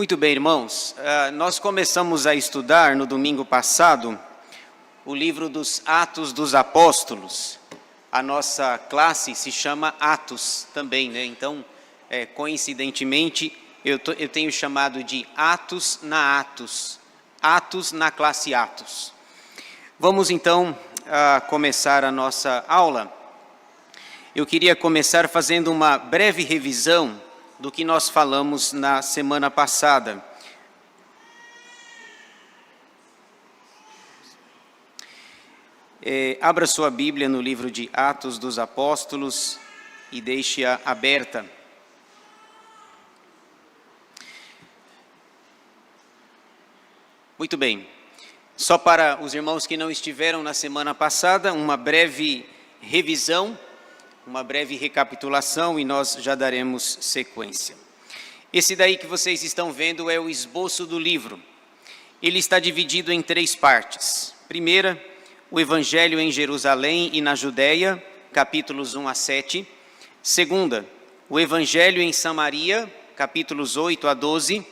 Muito bem, irmãos. Nós começamos a estudar no domingo passado o livro dos Atos dos Apóstolos. A nossa classe se chama Atos também, né? Então, coincidentemente, eu tenho chamado de Atos na Atos. Atos na classe Atos. Vamos então começar a nossa aula. Eu queria começar fazendo uma breve revisão do que nós falamos na semana passada. Abra sua Bíblia no livro de Atos dos Apóstolos e deixe-a aberta. Muito bem. Só para os irmãos que não estiveram na semana passada, uma breve revisão, uma breve recapitulação e nós já daremos sequência. Esse daí que vocês estão vendo é o esboço do livro. Ele está dividido em 3 partes. Primeira, o Evangelho em Jerusalém e na Judéia, capítulos 1 a 7. Segunda, o Evangelho em Samaria, capítulos 8 a 12.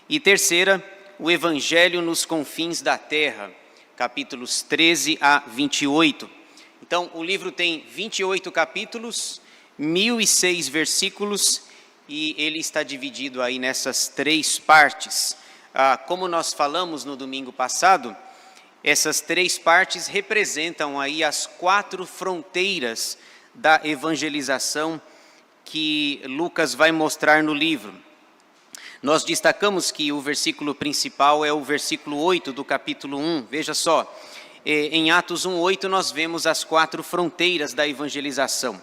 E terceira, o Evangelho nos confins da terra, capítulos 13 a 28. Então, o livro tem 28 capítulos, 1006 versículos, e ele está dividido aí nessas 3 partes. Como nós falamos no domingo passado, essas 3 partes representam aí as 4 fronteiras da evangelização que Lucas vai mostrar no livro. Nós destacamos que o versículo principal é o versículo 8 do capítulo 1, veja só. Em Atos 1:8 nós vemos as 4 fronteiras da evangelização.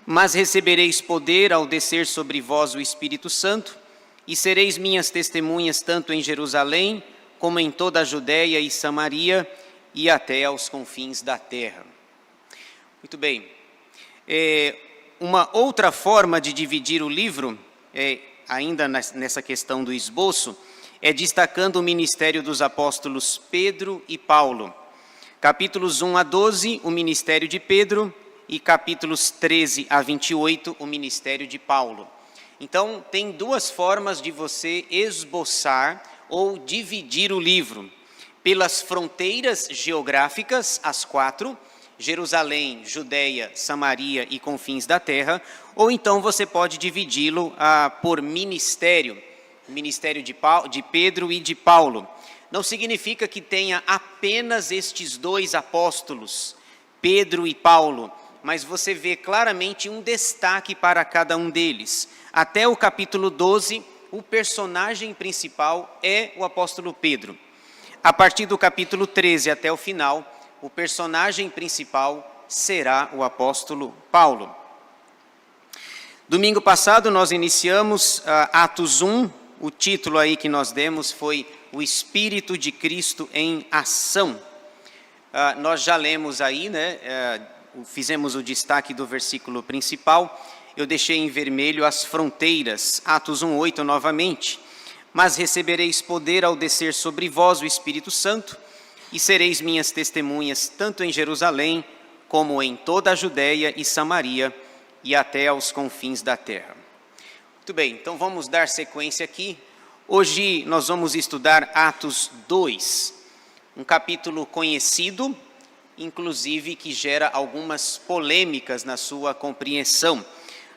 Mas recebereis poder ao descer sobre vós o Espírito Santo, e sereis minhas testemunhas tanto em Jerusalém, como em toda a Judéia e Samaria, e até aos confins da terra. Muito bem. Uma outra forma de dividir o livro, ainda nessa questão do esboço, é destacando o ministério dos apóstolos Pedro e Paulo. Capítulos 1 a 12, o ministério de Pedro, e capítulos 13 a 28, o ministério de Paulo. Então, tem 2 formas de você esboçar ou dividir o livro. Pelas fronteiras geográficas, as 4, Jerusalém, Judéia, Samaria e confins da terra, ou então você pode dividi-lo por ministério, ministério de Pedro e de Paulo. Não significa que tenha apenas estes 2 apóstolos, Pedro e Paulo, mas você vê claramente um destaque para cada um deles. Até o capítulo 12, o personagem principal é o apóstolo Pedro. A partir do capítulo 13 até o final, o personagem principal será o apóstolo Paulo. Domingo passado nós iniciamos Atos 1, o título aí que nós demos foi O Espírito de Cristo em Ação. Nós já lemos aí, né? Fizemos o destaque do versículo principal. Eu deixei em vermelho as fronteiras, Atos 1:8 novamente. Mas recebereis poder ao descer sobre vós o Espírito Santo, e sereis minhas testemunhas tanto em Jerusalém, como em toda a Judéia e Samaria, e até aos confins da terra. Muito bem, então vamos dar sequência aqui. Hoje nós vamos estudar Atos 2, um capítulo conhecido, inclusive que gera algumas polêmicas na sua compreensão.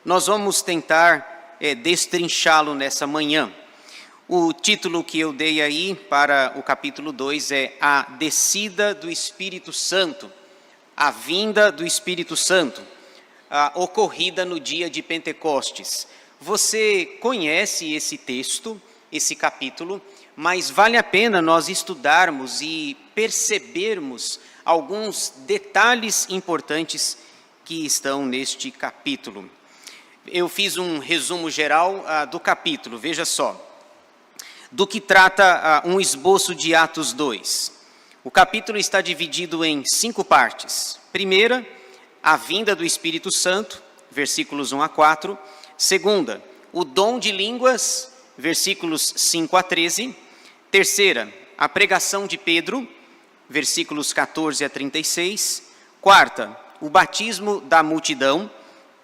Nós vamos tentar destrinchá-lo nessa manhã. O título que eu dei aí para o capítulo 2 é A Descida do Espírito Santo, a vinda do Espírito Santo, ocorrida no dia de Pentecostes. Você conhece esse texto, esse capítulo, mas vale a pena nós estudarmos e percebermos alguns detalhes importantes que estão neste capítulo. Eu fiz um resumo geral do capítulo, veja só. Do que trata um esboço de Atos 2. O capítulo está dividido em 5 partes. Primeira, a vinda do Espírito Santo, versículos 1 a 4. Segunda, o dom de línguas, versículos 5 a 13. Terceira, a pregação de Pedro, versículos 14 a 36. Quarta, o batismo da multidão,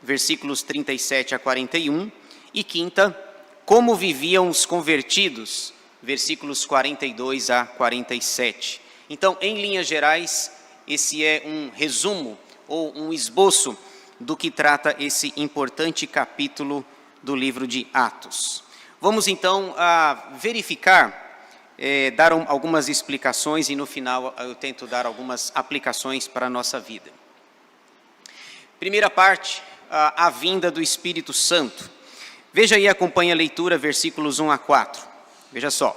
versículos 37 a 41. E quinta, como viviam os convertidos, versículos 42 a 47. Então, em linhas gerais, esse é um resumo ou um esboço do que trata esse importante capítulo do livro de Atos. Vamos então verificar, dar algumas explicações e no final eu tento dar algumas aplicações para a nossa vida. Primeira parte, a vinda do Espírito Santo. Veja aí e acompanhe a leitura, versículos 1 a 4. Veja só.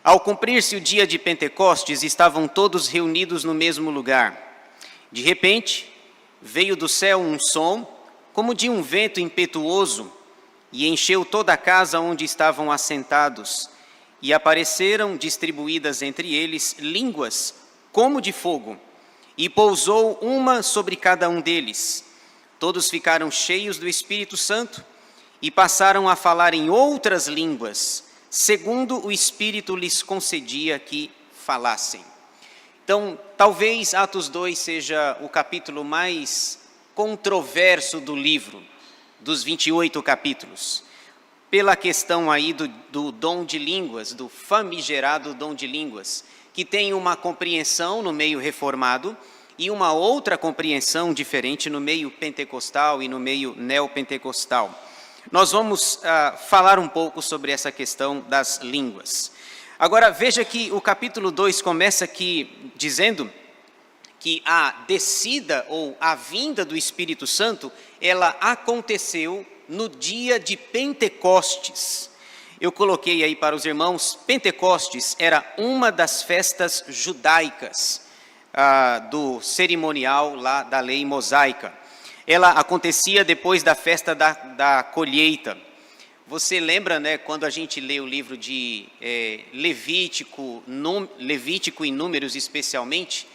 Ao cumprir-se o dia de Pentecostes, estavam todos reunidos no mesmo lugar. De repente, veio do céu um som, como de um vento impetuoso, e encheu toda a casa onde estavam assentados. E apareceram, distribuídas entre eles, línguas como de fogo, e pousou uma sobre cada um deles. Todos ficaram cheios do Espírito Santo e passaram a falar em outras línguas, segundo o Espírito lhes concedia que falassem. Então, talvez Atos 2 seja o capítulo mais controverso do livro, dos 28 capítulos, pela questão aí do dom de línguas, do famigerado dom de línguas, que tem uma compreensão no meio reformado e uma outra compreensão diferente no meio pentecostal e no meio neopentecostal. Nós vamos falar um pouco sobre essa questão das línguas. Agora, veja que o capítulo 2 começa aqui dizendo que a descida ou a vinda do Espírito Santo, ela aconteceu no dia de Pentecostes. Eu coloquei aí para os irmãos, Pentecostes era uma das festas judaicas do cerimonial lá da lei mosaica. Ela acontecia depois da festa da colheita. Você lembra, né, quando a gente lê o livro de Levítico e Números especialmente,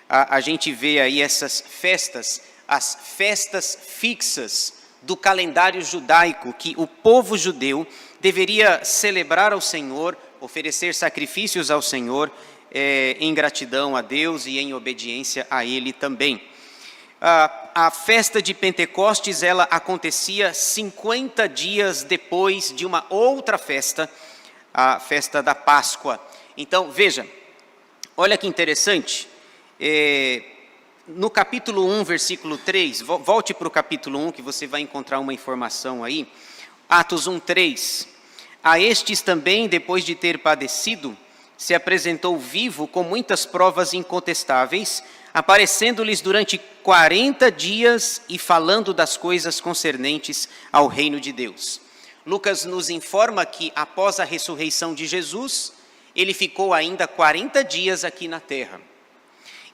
a gente vê aí essas festas, as festas fixas do calendário judaico, que o povo judeu deveria celebrar ao Senhor, oferecer sacrifícios ao Senhor, em gratidão a Deus e em obediência a Ele também. A festa de Pentecostes, ela acontecia 50 dias depois de uma outra festa, a festa da Páscoa. Então, veja, olha que interessante, no capítulo 1, versículo 3, volte para o capítulo 1 que você vai encontrar uma informação aí, Atos 1, 3. A estes também, depois de ter padecido, se apresentou vivo com muitas provas incontestáveis, aparecendo-lhes durante 40 dias e falando das coisas concernentes ao reino de Deus. Lucas nos informa que após a ressurreição de Jesus, ele ficou ainda 40 dias aqui na terra.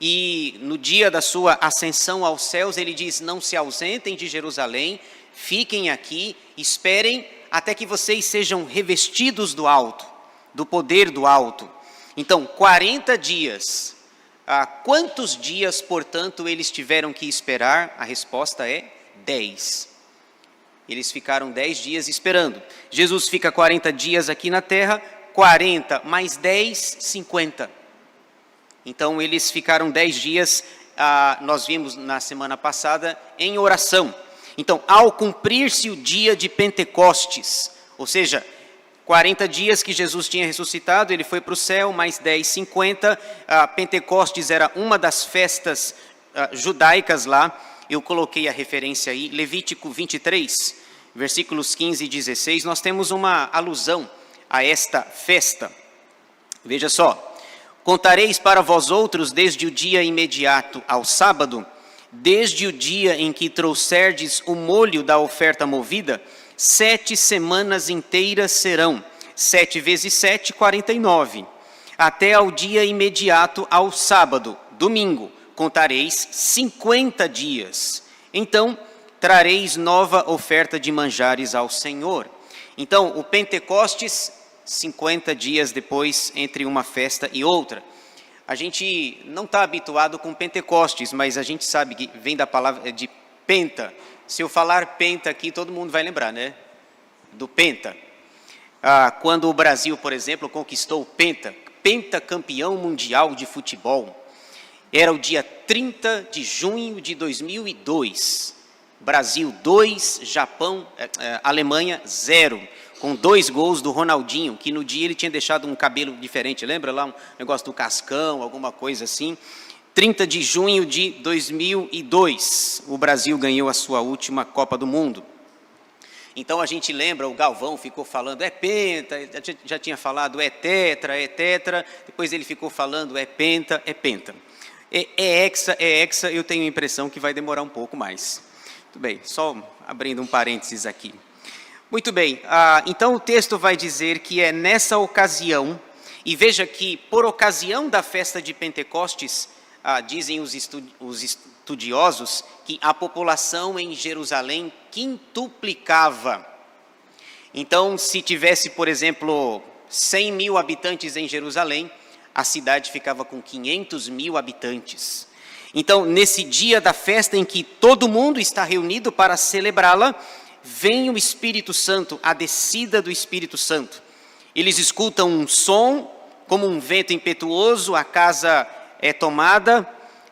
E no dia da sua ascensão aos céus, ele diz, não se ausentem de Jerusalém, fiquem aqui, esperem até que vocês sejam revestidos do alto, do poder do alto. Então, 40 dias. Quantos dias, portanto, eles tiveram que esperar? A resposta é 10. Eles ficaram 10 dias esperando. Jesus fica 40 dias aqui na terra, 40 mais 10, 50. Então, eles ficaram 10 dias, nós vimos na semana passada, em oração. Então, ao cumprir-se o dia de Pentecostes, ou seja, 40 dias que Jesus tinha ressuscitado, ele foi para o céu, mais 10, 50. Pentecostes era uma das festas judaicas lá. Eu coloquei a referência aí, Levítico 23, versículos 15 e 16. Nós temos uma alusão a esta festa. Veja só. Contareis para vós outros desde o dia imediato ao sábado, desde o dia em que trouxerdes o molho da oferta movida, 7 semanas inteiras serão, 7 vezes 7, 49. Até ao dia imediato ao sábado, domingo, contareis 50 dias. Então, trareis nova oferta de manjares ao Senhor. Então, o Pentecostes, 50 dias depois, entre uma festa e outra. A gente não está habituado com Pentecostes, mas a gente sabe que vem da palavra de penta. Se eu falar penta aqui, todo mundo vai lembrar, né? Do penta. Quando o Brasil, por exemplo, conquistou o pentacampeão mundial de futebol, era o dia 30 de junho de 2002. Brasil 2, Alemanha 0. com 2 gols do Ronaldinho, que no dia ele tinha deixado um cabelo diferente, lembra lá um negócio do cascão, alguma coisa assim. 30 de junho de 2002, o Brasil ganhou a sua última Copa do Mundo. Então a gente lembra, o Galvão ficou falando, é penta, já tinha falado, é tetra, depois ele ficou falando, é penta, é penta. É hexa, eu tenho a impressão que vai demorar um pouco mais. Muito bem, só abrindo um parênteses aqui. Muito bem, então o texto vai dizer que é nessa ocasião, e veja que por ocasião da festa de Pentecostes, dizem os estudiosos que a população em Jerusalém quintuplicava. Então, se tivesse, por exemplo, 100 mil habitantes em Jerusalém, a cidade ficava com 500 mil habitantes. Então, nesse dia da festa em que todo mundo está reunido para celebrá-la, vem o Espírito Santo, a descida do Espírito Santo. Eles escutam um som, como um vento impetuoso, a casa é tomada,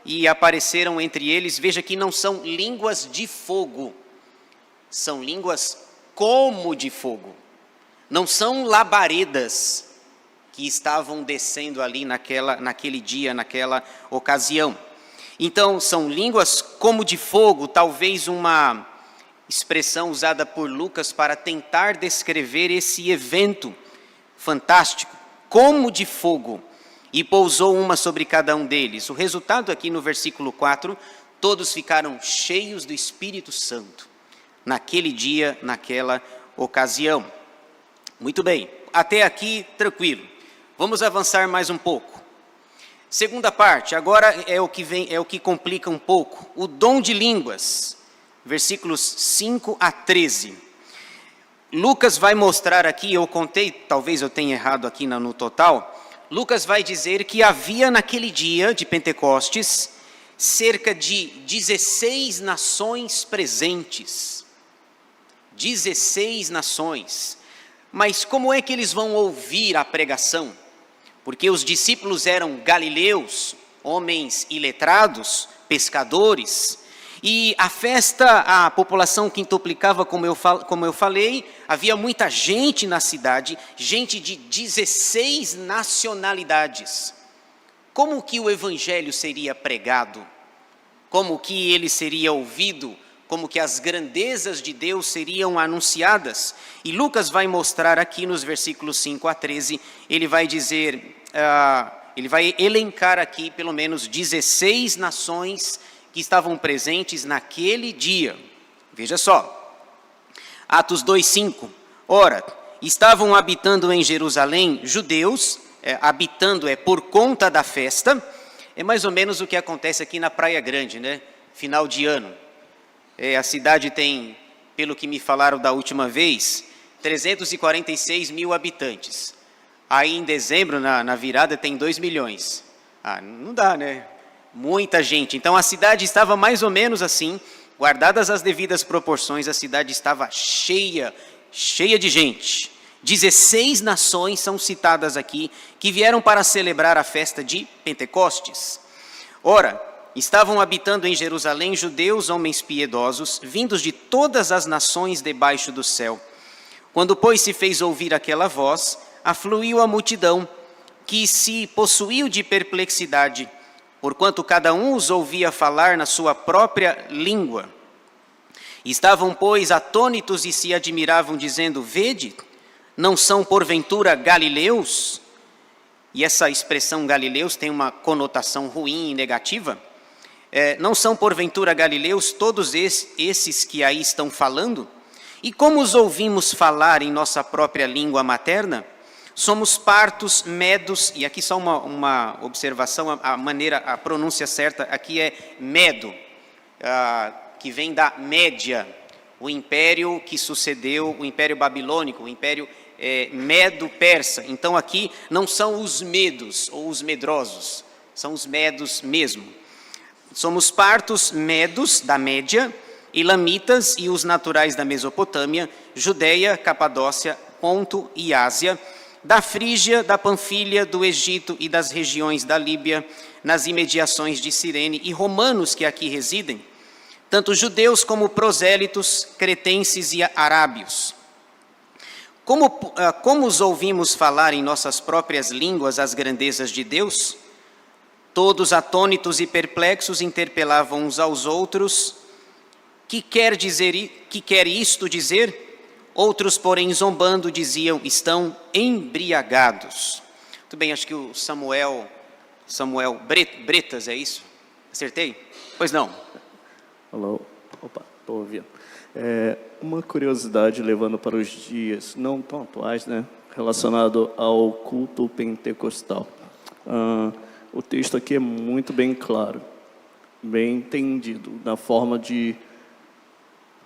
e apareceram entre eles, veja que não são línguas de fogo, são línguas como de fogo. Não são labaredas que estavam descendo ali naquele dia, naquela ocasião. Então, são línguas como de fogo, talvez uma expressão usada por Lucas para tentar descrever esse evento fantástico, como de fogo, e pousou uma sobre cada um deles. O resultado aqui no versículo 4, todos ficaram cheios do Espírito Santo, naquele dia, naquela ocasião. Muito bem, até aqui tranquilo. Vamos avançar mais um pouco. Segunda parte, agora é o que complica um pouco, o dom de línguas. Versículos 5 a 13. Lucas vai mostrar aqui, eu contei, talvez eu tenha errado aqui no total, Lucas vai dizer que havia naquele dia de Pentecostes cerca de 16 nações presentes. 16 nações. Mas como é que eles vão ouvir a pregação? Porque os discípulos eram galileus, homens iletrados, pescadores. E a festa, a população quintuplicava, como eu falei, havia muita gente na cidade, gente de 16 nacionalidades. Como que o evangelho seria pregado? Como que ele seria ouvido? Como que as grandezas de Deus seriam anunciadas? E Lucas vai mostrar aqui nos versículos 5 a 13, ele vai dizer, ele vai elencar aqui pelo menos 16 nações que estavam presentes naquele dia. Veja só, Atos 2:5. Ora, estavam habitando em Jerusalém judeus, habitando por conta da festa, é mais ou menos o que acontece aqui na Praia Grande, né? Final de ano. A cidade tem, pelo que me falaram da última vez, 346 mil habitantes. Aí em dezembro, na virada, tem 2 milhões. Não dá, né? Muita gente. Então a cidade estava mais ou menos assim, guardadas as devidas proporções, a cidade estava cheia de gente. 16 nações são citadas aqui, que vieram para celebrar a festa de Pentecostes. Ora, estavam habitando em Jerusalém judeus, homens piedosos, vindos de todas as nações debaixo do céu. Quando, pois, se fez ouvir aquela voz, afluiu a multidão, que se possuiu de perplexidade, porquanto cada um os ouvia falar na sua própria língua. Estavam, pois, atônitos e se admiravam, dizendo, vede, não são porventura galileus? E essa expressão galileus tem uma conotação ruim e negativa. Não são porventura galileus todos esses que aí estão falando? E como os ouvimos falar em nossa própria língua materna? Somos partos, medos, e aqui só uma observação, a pronúncia certa aqui é medo, que vem da Média, o império que sucedeu, o império babilônico, o império medo-persa. Então aqui não são os medos ou os medrosos, são os medos mesmo. Somos partos, medos da Média, elamitas e os naturais da Mesopotâmia, Judeia, Capadócia, Ponto e Ásia, da Frígia, da Panfilha, do Egito e das regiões da Líbia, nas imediações de Cirene, e romanos que aqui residem, tanto judeus como prosélitos, cretenses e arábios. como os ouvimos falar em nossas próprias línguas as grandezas de Deus? Todos atônitos e perplexos interpelavam uns aos outros: que quer isto dizer? Outros, porém, zombando, diziam: estão embriagados. Muito bem, acho que o Samuel Bretas, é isso? Acertei? Pois não. Alô? Opa, estou ouvindo. Uma curiosidade levando para os dias não tão atuais, né, relacionado ao culto pentecostal. O texto aqui é muito bem claro, bem entendido, na forma de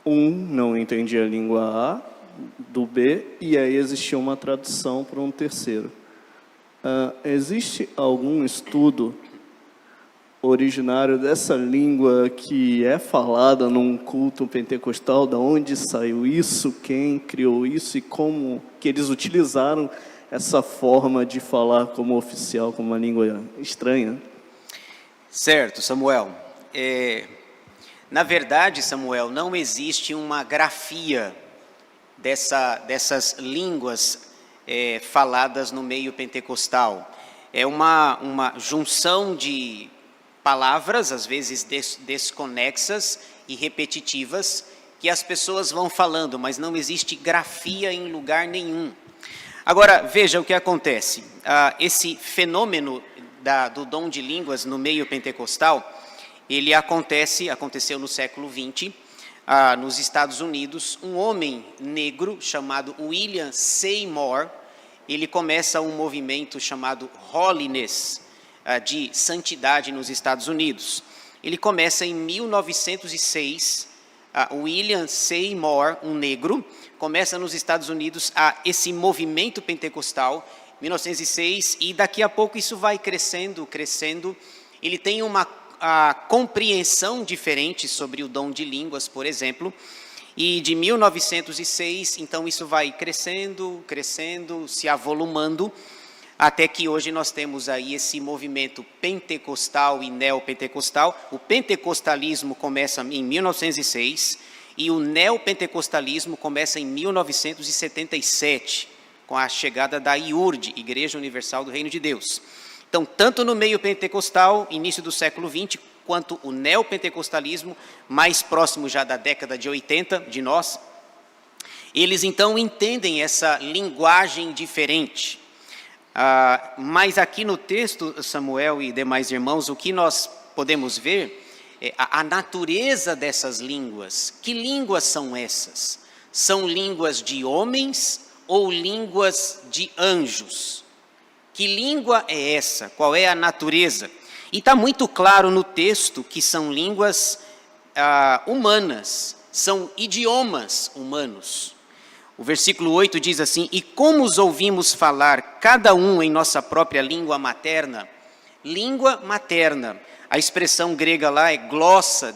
não entendia a língua A, do B, e aí existia uma tradução para um terceiro. Existe algum estudo originário dessa língua que é falada num culto pentecostal? Da onde saiu isso? Quem criou isso? E como que eles utilizaram essa forma de falar como oficial, como uma língua estranha? Certo, Samuel. Na verdade, Samuel, não existe uma grafia dessas línguas faladas no meio pentecostal. É uma junção de palavras, às vezes desconexas e repetitivas, que as pessoas vão falando, mas não existe grafia em lugar nenhum. Agora, veja o que acontece. Esse fenômeno do dom de línguas no meio pentecostal, ele aconteceu no século XX, nos Estados Unidos. Um homem negro chamado William Seymour, ele começa um movimento chamado Holiness, de santidade nos Estados Unidos. Ele começa em 1906, William Seymour, um negro, começa nos Estados Unidos esse movimento pentecostal, 1906, e daqui a pouco isso vai crescendo. Ele tem uma compreensão diferente sobre o dom de línguas, por exemplo, e de 1906, então isso vai crescendo, se avolumando, até que hoje nós temos aí esse movimento pentecostal e neopentecostal. O pentecostalismo começa em 1906 e o neopentecostalismo começa em 1977, com a chegada da IURD, Igreja Universal do Reino de Deus. Então, tanto no meio pentecostal, início do século XX, quanto o neopentecostalismo, mais próximo já da década de 80, de nós, eles então entendem essa linguagem diferente. Mas aqui no texto, Samuel e demais irmãos, o que nós podemos ver é a natureza dessas línguas. Que línguas são essas? São línguas de homens ou línguas de anjos? Que língua é essa? Qual é a natureza? E está muito claro no texto que são línguas humanas, são idiomas humanos. O versículo 8 diz assim: e como os ouvimos falar, cada um em nossa própria língua materna. Língua materna. A expressão grega lá é glossa,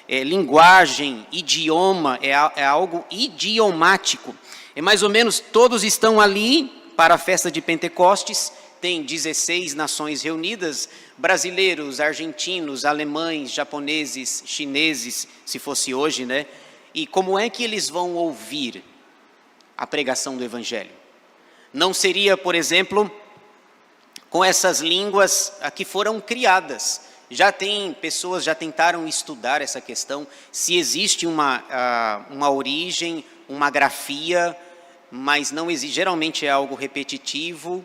linguagem, idioma, é algo idiomático. É mais ou menos, todos estão ali para a festa de Pentecostes, tem 16 nações reunidas, brasileiros, argentinos, alemães, japoneses, chineses, se fosse hoje, né? E como é que eles vão ouvir a pregação do Evangelho? Não seria, por exemplo, com essas línguas que foram criadas. Já tem pessoas, já tentaram estudar essa questão, se existe uma origem, uma grafia, mas não existe, geralmente é algo repetitivo,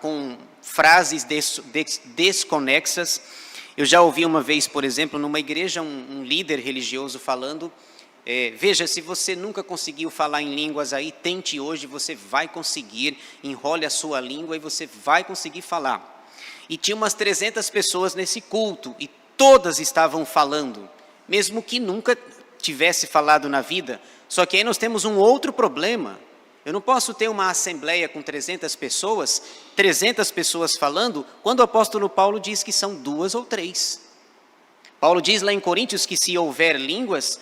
com frases desconexas. Eu já ouvi uma vez, por exemplo, numa igreja, um líder religioso falando, veja, se você nunca conseguiu falar em línguas aí, tente hoje, você vai conseguir, enrole a sua língua e você vai conseguir falar. E tinha umas 300 pessoas nesse culto, e todas estavam falando, mesmo que nunca tivesse falado na vida. Só que aí nós temos um outro problema. Eu não posso ter uma assembleia com 300 pessoas falando, quando o apóstolo Paulo diz que são 2 ou 3. Paulo diz lá em Coríntios que se houver línguas,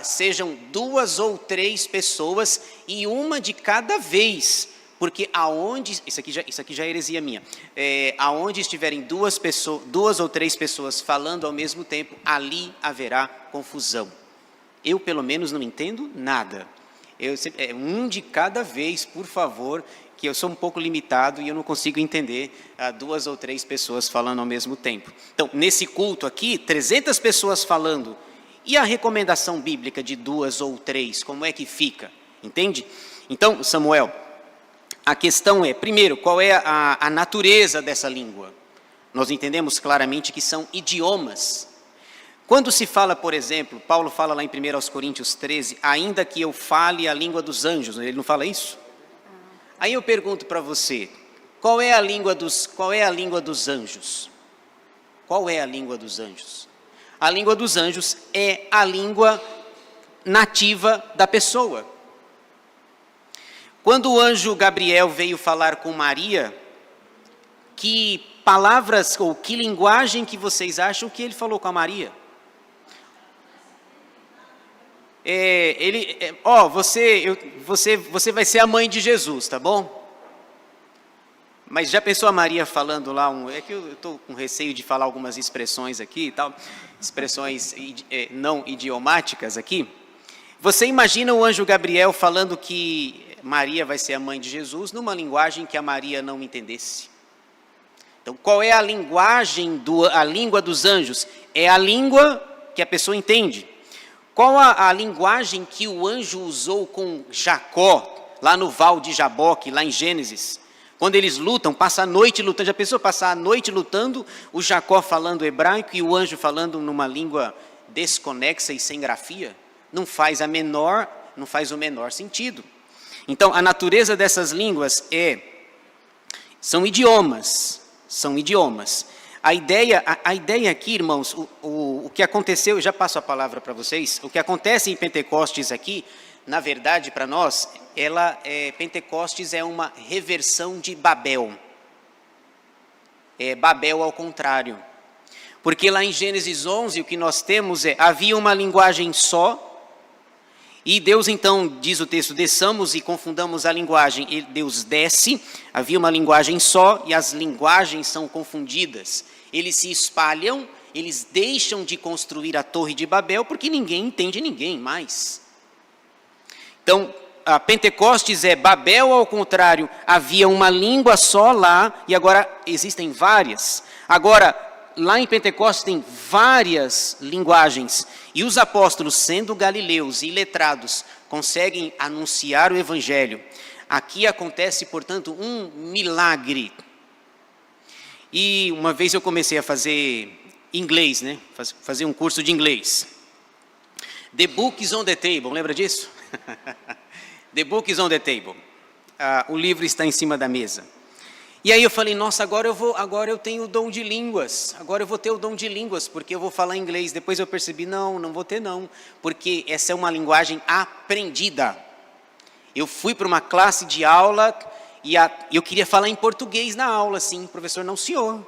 sejam 2 ou 3 pessoas e uma de cada vez, porque aonde, isso aqui já é heresia minha, aonde estiverem 2 ou 3 pessoas falando ao mesmo tempo, ali haverá confusão. Eu pelo menos não entendo nada. Um de cada vez, por favor, que eu sou um pouco limitado e eu não consigo entender 2 ou 3 pessoas falando ao mesmo tempo. Então, nesse culto aqui, 300 pessoas falando. E a recomendação bíblica de 2 ou 3, como é que fica? Entende? Então, Samuel, a questão é, primeiro, qual é a natureza dessa língua? Nós entendemos claramente que são idiomas. Quando se fala, por exemplo, Paulo fala lá em 1 Coríntios 13, ainda que eu fale a língua dos anjos, ele não fala isso? Aí eu pergunto para você, qual é a língua dos anjos? Qual é a língua dos anjos? A língua dos anjos é a língua nativa da pessoa. Quando o anjo Gabriel veio falar com Maria, que palavras ou que linguagem que vocês acham que ele falou com a Maria? Você vai ser a mãe de Jesus, tá bom? Mas já pensou a Maria falando lá, é que eu estou com receio de falar algumas expressões aqui e tal, expressões não idiomáticas aqui. Você imagina o anjo Gabriel falando que Maria vai ser a mãe de Jesus numa linguagem que a Maria não entendesse? Então, qual é a linguagem, a língua dos anjos? É a língua que a pessoa entende. Qual a linguagem que o anjo usou com Jacó, lá no Val de Jaboque, lá em Gênesis? Quando eles lutam, passa a noite lutando. Já pensou passar a noite lutando, o Jacó falando hebraico e o anjo falando numa língua desconexa e sem grafia? Não faz o menor sentido. Então, a natureza dessas línguas são idiomas. A ideia aqui, irmãos, o que aconteceu, eu já passo a palavra para vocês, o que acontece em Pentecostes aqui, na verdade, para nós, Pentecostes é uma reversão de Babel. É Babel ao contrário. Porque lá em Gênesis 11, o que nós temos havia uma linguagem só, e Deus então, diz o texto, desçamos e confundamos a linguagem. E Deus desce, havia uma linguagem só e as linguagens são confundidas. Eles se espalham, eles deixam de construir a Torre de Babel porque ninguém entende ninguém mais. Então, a Pentecostes é Babel ao contrário, havia uma língua só lá e agora existem várias. Agora, lá em Pentecostes tem várias linguagens. E os apóstolos, sendo galileus e letrados, conseguem anunciar o evangelho. Aqui acontece, portanto, um milagre. E uma vez eu comecei a fazer inglês, né? Fazer um curso de inglês. The book is on the table, lembra disso? The book is on the table. O livro está em cima da mesa. E aí eu falei, nossa, agora eu tenho o dom de línguas, agora eu vou ter o dom de línguas, porque eu vou falar inglês. Depois eu percebi, não vou ter não, porque essa é uma linguagem aprendida. Eu fui para uma classe de aula e eu queria falar em português na aula, assim, professor, não senhor.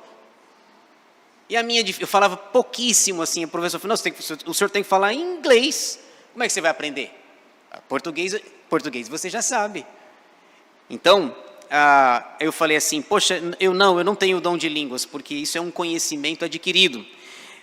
E eu falava pouquíssimo, assim, o professor falou, não, o senhor tem que falar em inglês. Como é que você vai aprender? Português você já sabe. Então, eu falei assim, poxa, eu não tenho o dom de línguas, porque isso é um conhecimento adquirido.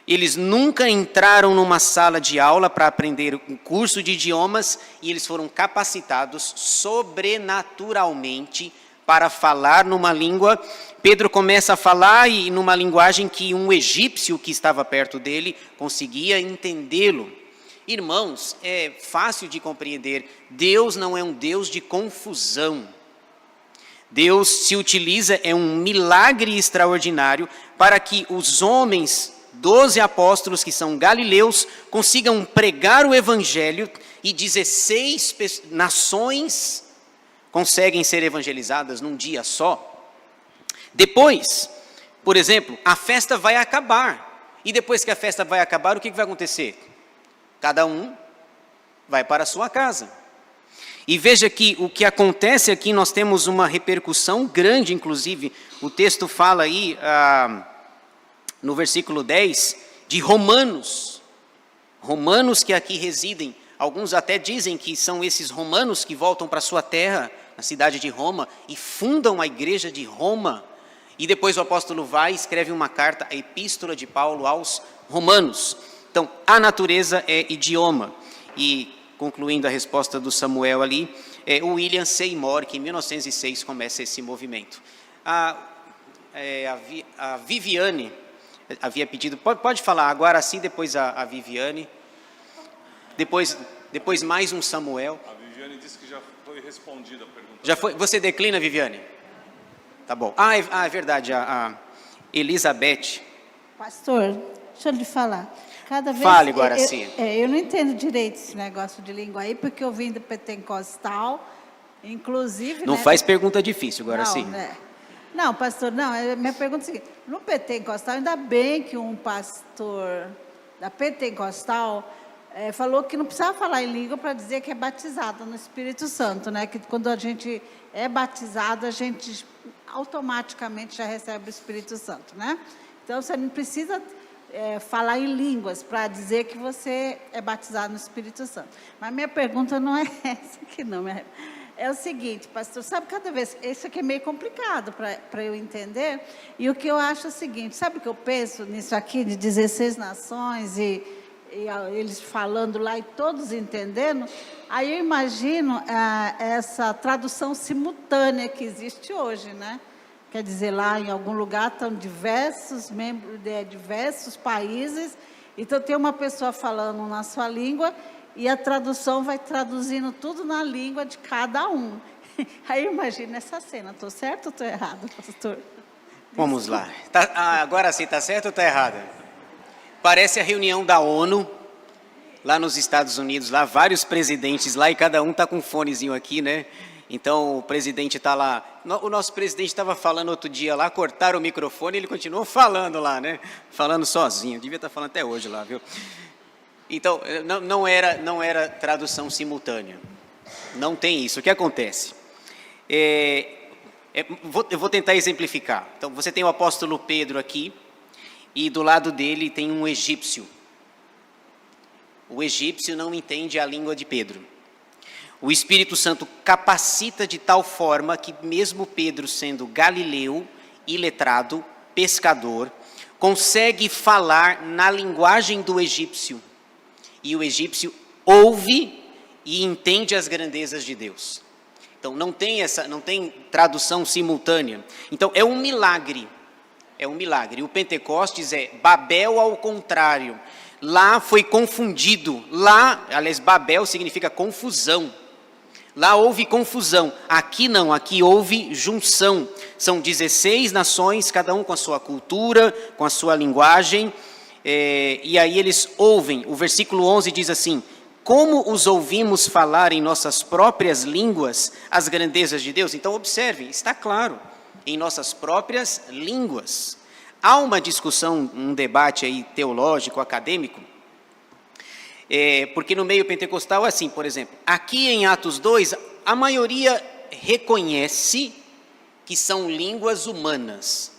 Eles nunca entraram numa sala de aula para aprender um curso de idiomas e eles foram capacitados sobrenaturalmente para falar numa língua. Pedro começa a falar e numa linguagem que um egípcio que estava perto dele conseguia entendê-lo. Irmãos, é fácil de compreender, Deus não é um Deus de confusão. Deus se utiliza, é um milagre extraordinário para que os homens, 12 apóstolos que são galileus, consigam pregar o evangelho e 16 nações conseguem ser evangelizadas num dia só. Depois, por exemplo, a festa vai acabar. E depois que a festa vai acabar, o que vai acontecer? Cada um vai para a sua casa. E veja que o que acontece aqui, nós temos uma repercussão grande, inclusive, o texto fala aí, no versículo 10, de romanos que aqui residem. Alguns até dizem que são esses romanos que voltam para a sua terra, na cidade de Roma, e fundam a igreja de Roma. E depois o apóstolo vai e escreve uma carta, a epístola de Paulo aos romanos. Então, a natureza é idioma. E concluindo a resposta do Samuel ali, o William Seymour, que em 1906 começa esse movimento. A Viviane havia pedido, pode falar agora sim, depois a Viviane, depois mais um Samuel. A Viviane disse que já foi respondida a pergunta. Já foi? Você declina, Viviane? Tá bom. É verdade, a Elizabeth. Pastor, deixa eu lhe falar. Cada vez Fale, Guaraci. Eu não entendo direito esse negócio de língua aí, porque eu vim do pentecostal, inclusive... Não né, faz pergunta difícil, Guaraci. Não, né? Não, pastor, não. Minha pergunta é a seguinte. No pentecostal, ainda bem que um pastor da pentecostal falou que não precisava falar em língua para dizer que é batizado no Espírito Santo, né? Que quando a gente é batizado, a gente automaticamente já recebe o Espírito Santo, né? Então, você não precisa falar em línguas para dizer que você é batizado no Espírito Santo. Mas minha pergunta não é essa aqui, não. É o seguinte, pastor, sabe, cada vez... Isso aqui é meio complicado para eu entender. E o que eu acho é o seguinte, sabe o que eu penso nisso aqui, de 16 nações e eles falando lá e todos entendendo? Aí eu imagino essa tradução simultânea que existe hoje, né? Quer dizer, lá em algum lugar estão diversos membros de diversos países, então tem uma pessoa falando na sua língua e a tradução vai traduzindo tudo na língua de cada um. Aí imagina essa cena, estou certo ou estou errado, pastor? Vamos lá. Agora sim, está certo ou está errado? Parece a reunião da ONU, lá nos Estados Unidos, lá vários presidentes lá e cada um está com um fonezinho aqui, né? Então, o presidente está lá. O nosso presidente estava falando outro dia lá, cortaram o microfone e ele continuou falando lá, né? Falando sozinho. Devia estar falando até hoje lá, viu? Então, não era tradução simultânea. Não tem isso. O que acontece? Eu vou tentar exemplificar. Então, você tem o apóstolo Pedro aqui e do lado dele tem um egípcio. O egípcio não entende a língua de Pedro. O Espírito Santo capacita de tal forma que mesmo Pedro sendo galileu, iletrado, pescador, consegue falar na linguagem do egípcio. E o egípcio ouve e entende as grandezas de Deus. Então não tem tradução simultânea. Então é um milagre. É um milagre. O Pentecostes é Babel ao contrário. Lá foi confundido. Lá, aliás, Babel significa confusão. Lá houve confusão, aqui não, aqui houve junção. São 16 nações, cada um com a sua cultura, com a sua linguagem, e aí eles ouvem. O versículo 11 diz assim: como os ouvimos falar em nossas próprias línguas as grandezas de Deus? Então observem, está claro, em nossas próprias línguas. Há uma discussão, um debate aí teológico, acadêmico, porque no meio pentecostal é assim, por exemplo, aqui em Atos 2, a maioria reconhece que são línguas humanas.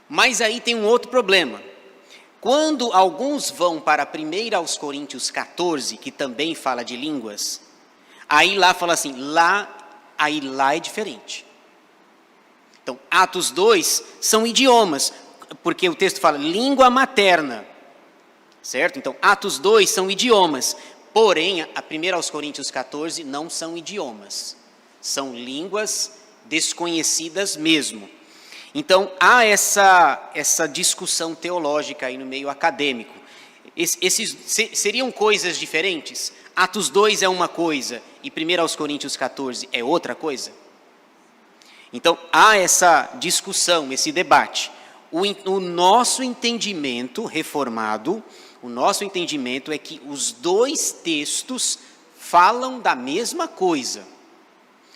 Mas aí tem um outro problema. Quando alguns vão para 1 aos Coríntios 14, que também fala de línguas, aí lá fala assim, lá é diferente. Então, Atos 2 são idiomas, porque o texto fala língua materna. Certo? Então, Atos 2 são idiomas, porém, a 1 aos Coríntios 14 não são idiomas, são línguas desconhecidas mesmo. Então, há essa discussão teológica aí no meio acadêmico. Seriam coisas diferentes? Atos 2 é uma coisa e 1 aos Coríntios 14 é outra coisa? Então, há essa discussão, esse debate. O nosso entendimento reformado, o nosso entendimento é que os dois textos falam da mesma coisa.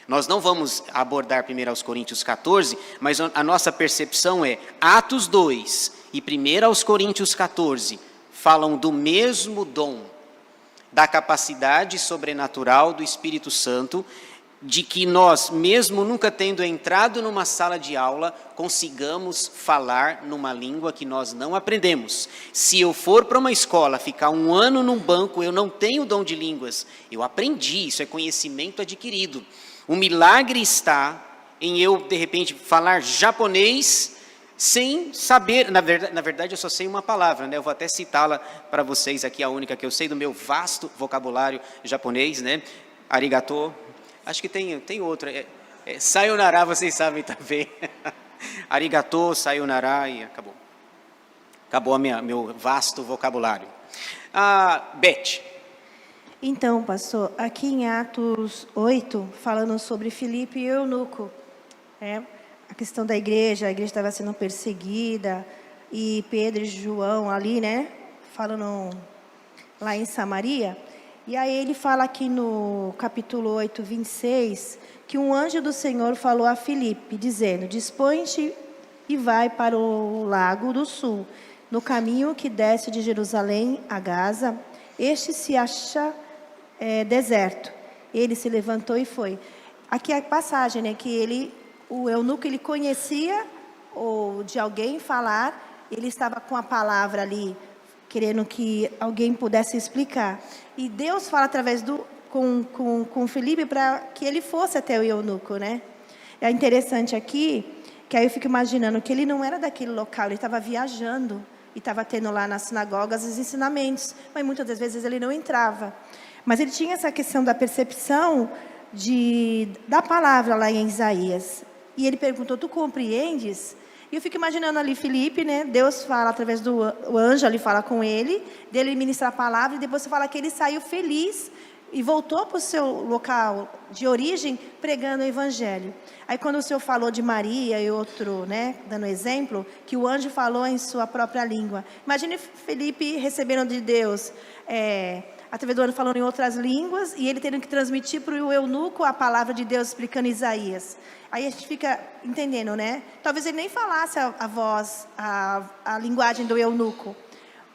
Nós não vamos abordar 1 aos Coríntios 14, mas a nossa percepção é Atos 2 e 1 aos Coríntios 14 falam do mesmo dom, da capacidade sobrenatural do Espírito Santo, de que nós, mesmo nunca tendo entrado numa sala de aula, consigamos falar numa língua que nós não aprendemos. Se eu for para uma escola, ficar 1 ano num banco, eu não tenho dom de línguas. Eu aprendi, isso é conhecimento adquirido. O milagre está em eu, de repente, falar japonês, sem saber, na verdade eu só sei uma palavra, né? Eu vou até citá-la para vocês aqui, a única que eu sei do meu vasto vocabulário japonês, né? Arigato, acho que tem outra, sayonara, vocês sabem também. Arigato, sayonara e acabou. Acabou meu vasto vocabulário. Beth. Então, pastor, aqui em Atos 8, falando sobre Filipe e eunuco, a questão da igreja, a igreja estava sendo perseguida, e Pedro e João ali, né, falando lá em Samaria, e aí ele fala aqui no capítulo 8, 26, que um anjo do Senhor falou a Filipe, dizendo, dispõe-te e vai para o lago do sul, no caminho que desce de Jerusalém a Gaza, este se acha deserto. Ele se levantou e foi. Aqui é a passagem, né, que o eunuco, ele conhecia ou de alguém falar, ele estava com a palavra ali, querendo que alguém pudesse explicar. E Deus fala através com Filipe para que ele fosse até o eunuco, né? É interessante aqui, que aí eu fico imaginando que ele não era daquele local, ele estava viajando e estava tendo lá nas sinagogas os ensinamentos, mas muitas das vezes ele não entrava. Mas ele tinha essa questão da percepção da palavra lá em Isaías. E ele perguntou, tu compreendes? E eu fico imaginando ali Filipe, né? Deus fala através do anjo, ali fala com ele, dele ministrar a palavra, e depois fala que ele saiu feliz e voltou para o seu local de origem pregando o evangelho. Aí quando o senhor falou de Maria e outro, né, dando exemplo, que o anjo falou em sua própria língua. Imagine Filipe recebendo de Deus, através do anjo falando em outras línguas, e ele tendo que transmitir para o eunuco a palavra de Deus explicando Isaías. Aí a gente fica entendendo, né? Talvez ele nem falasse a voz, a linguagem do eunuco,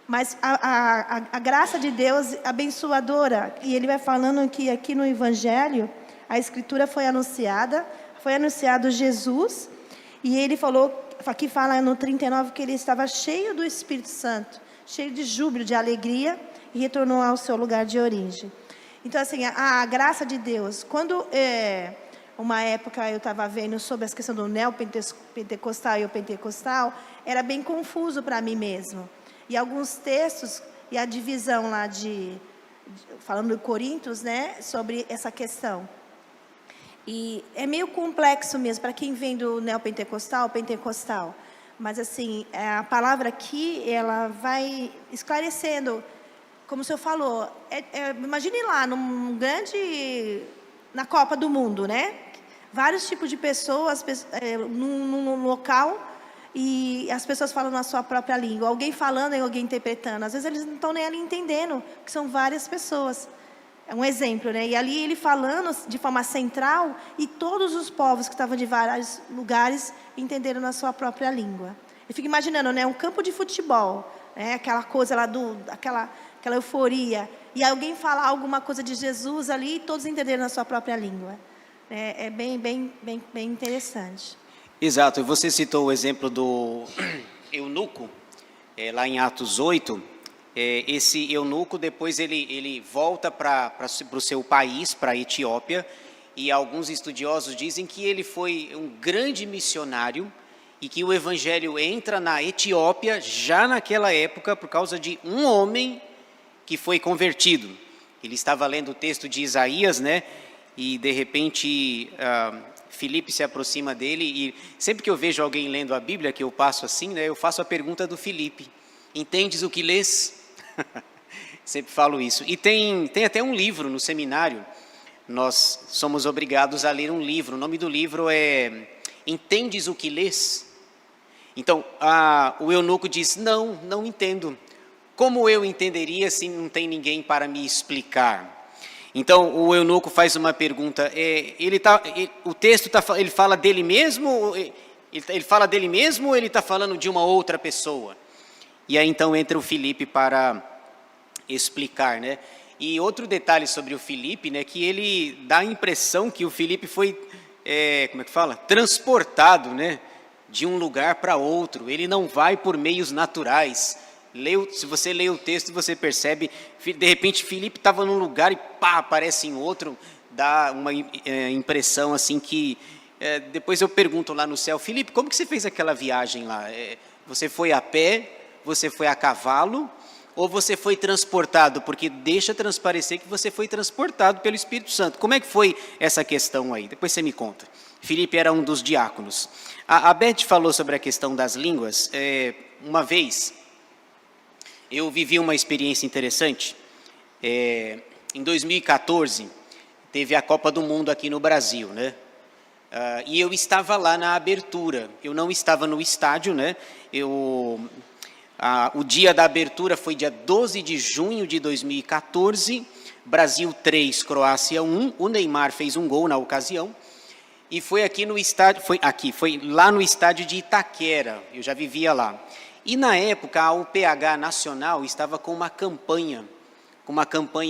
mas a graça de Deus abençoadora. E ele vai falando que aqui no Evangelho, a Escritura foi anunciado Jesus, e ele falou, aqui fala no 39, que ele estava cheio do Espírito Santo, cheio de júbilo, de alegria, e retornou ao seu lugar de origem. Então, assim, a graça de Deus, quando uma época eu estava vendo sobre a questão do neopentecostal e o pentecostal, era bem confuso para mim mesmo. E alguns textos, e a divisão lá falando de Coríntios, né, sobre essa questão. E é meio complexo mesmo, para quem vem do neopentecostal, pentecostal. Mas, assim, a palavra aqui, ela vai esclarecendo, como o senhor falou, imagine lá, na Copa do Mundo, né? Vários tipos de pessoas, num local, e as pessoas falando a sua própria língua, alguém falando e alguém interpretando. Às vezes eles não estão nem ali entendendo, que são várias pessoas. É um exemplo, né? E ali ele falando de forma central, e todos os povos que estavam de vários lugares entenderam na sua própria língua. Eu fico imaginando, né? Um campo de futebol, né? Aquela coisa lá, aquela euforia, e alguém falar alguma coisa de Jesus ali, e todos entenderam na sua própria língua. É bem interessante. Exato, e você citou o exemplo do eunuco, lá em Atos 8, esse eunuco depois ele volta para o seu país, para a Etiópia, e alguns estudiosos dizem que ele foi um grande missionário, e que o evangelho entra na Etiópia já naquela época por causa de um homem que foi convertido. Ele estava lendo o texto de Isaías, né? E de repente Filipe se aproxima dele, e sempre que eu vejo alguém lendo a Bíblia, que eu passo assim, né? Eu faço a pergunta do Filipe: entendes o que lês? Sempre falo isso. E tem até um livro no seminário, nós somos obrigados a ler um livro, o nome do livro é Entendes o que lês? Então, o eunuco diz, não entendo. Como eu entenderia se não tem ninguém para me explicar? Então, o eunuco faz uma pergunta, o texto ele fala dele mesmo, ele fala dele mesmo ou ele está falando de uma outra pessoa? E aí então entra o Filipe para explicar, né? E outro detalhe sobre o Filipe, né, que ele dá a impressão que o Filipe foi, transportado, né, de um lugar para outro. Ele não vai por meios naturais. Se você lê o texto, você percebe, de repente Filipe estava num lugar e aparece em outro, dá uma impressão assim que depois eu pergunto lá no céu, Felipe, como que você fez aquela viagem lá? Você foi a pé? Você foi a cavalo? Ou você foi transportado? Porque deixa transparecer que você foi transportado pelo Espírito Santo. Como é que foi essa questão aí? Depois você me conta. Felipe era um dos diáconos. A Beth falou sobre a questão das línguas. Uma vez, eu vivi uma experiência interessante. Em 2014, teve a Copa do Mundo aqui no Brasil, né? E eu estava lá na abertura. Eu não estava no estádio, né? O dia da abertura foi dia 12 de junho de 2014, Brasil 3, Croácia 1, o Neymar fez um gol na ocasião, e foi aqui no estádio, foi lá no estádio de Itaquera, eu já vivia lá. E na época a UPH Nacional estava com uma campanha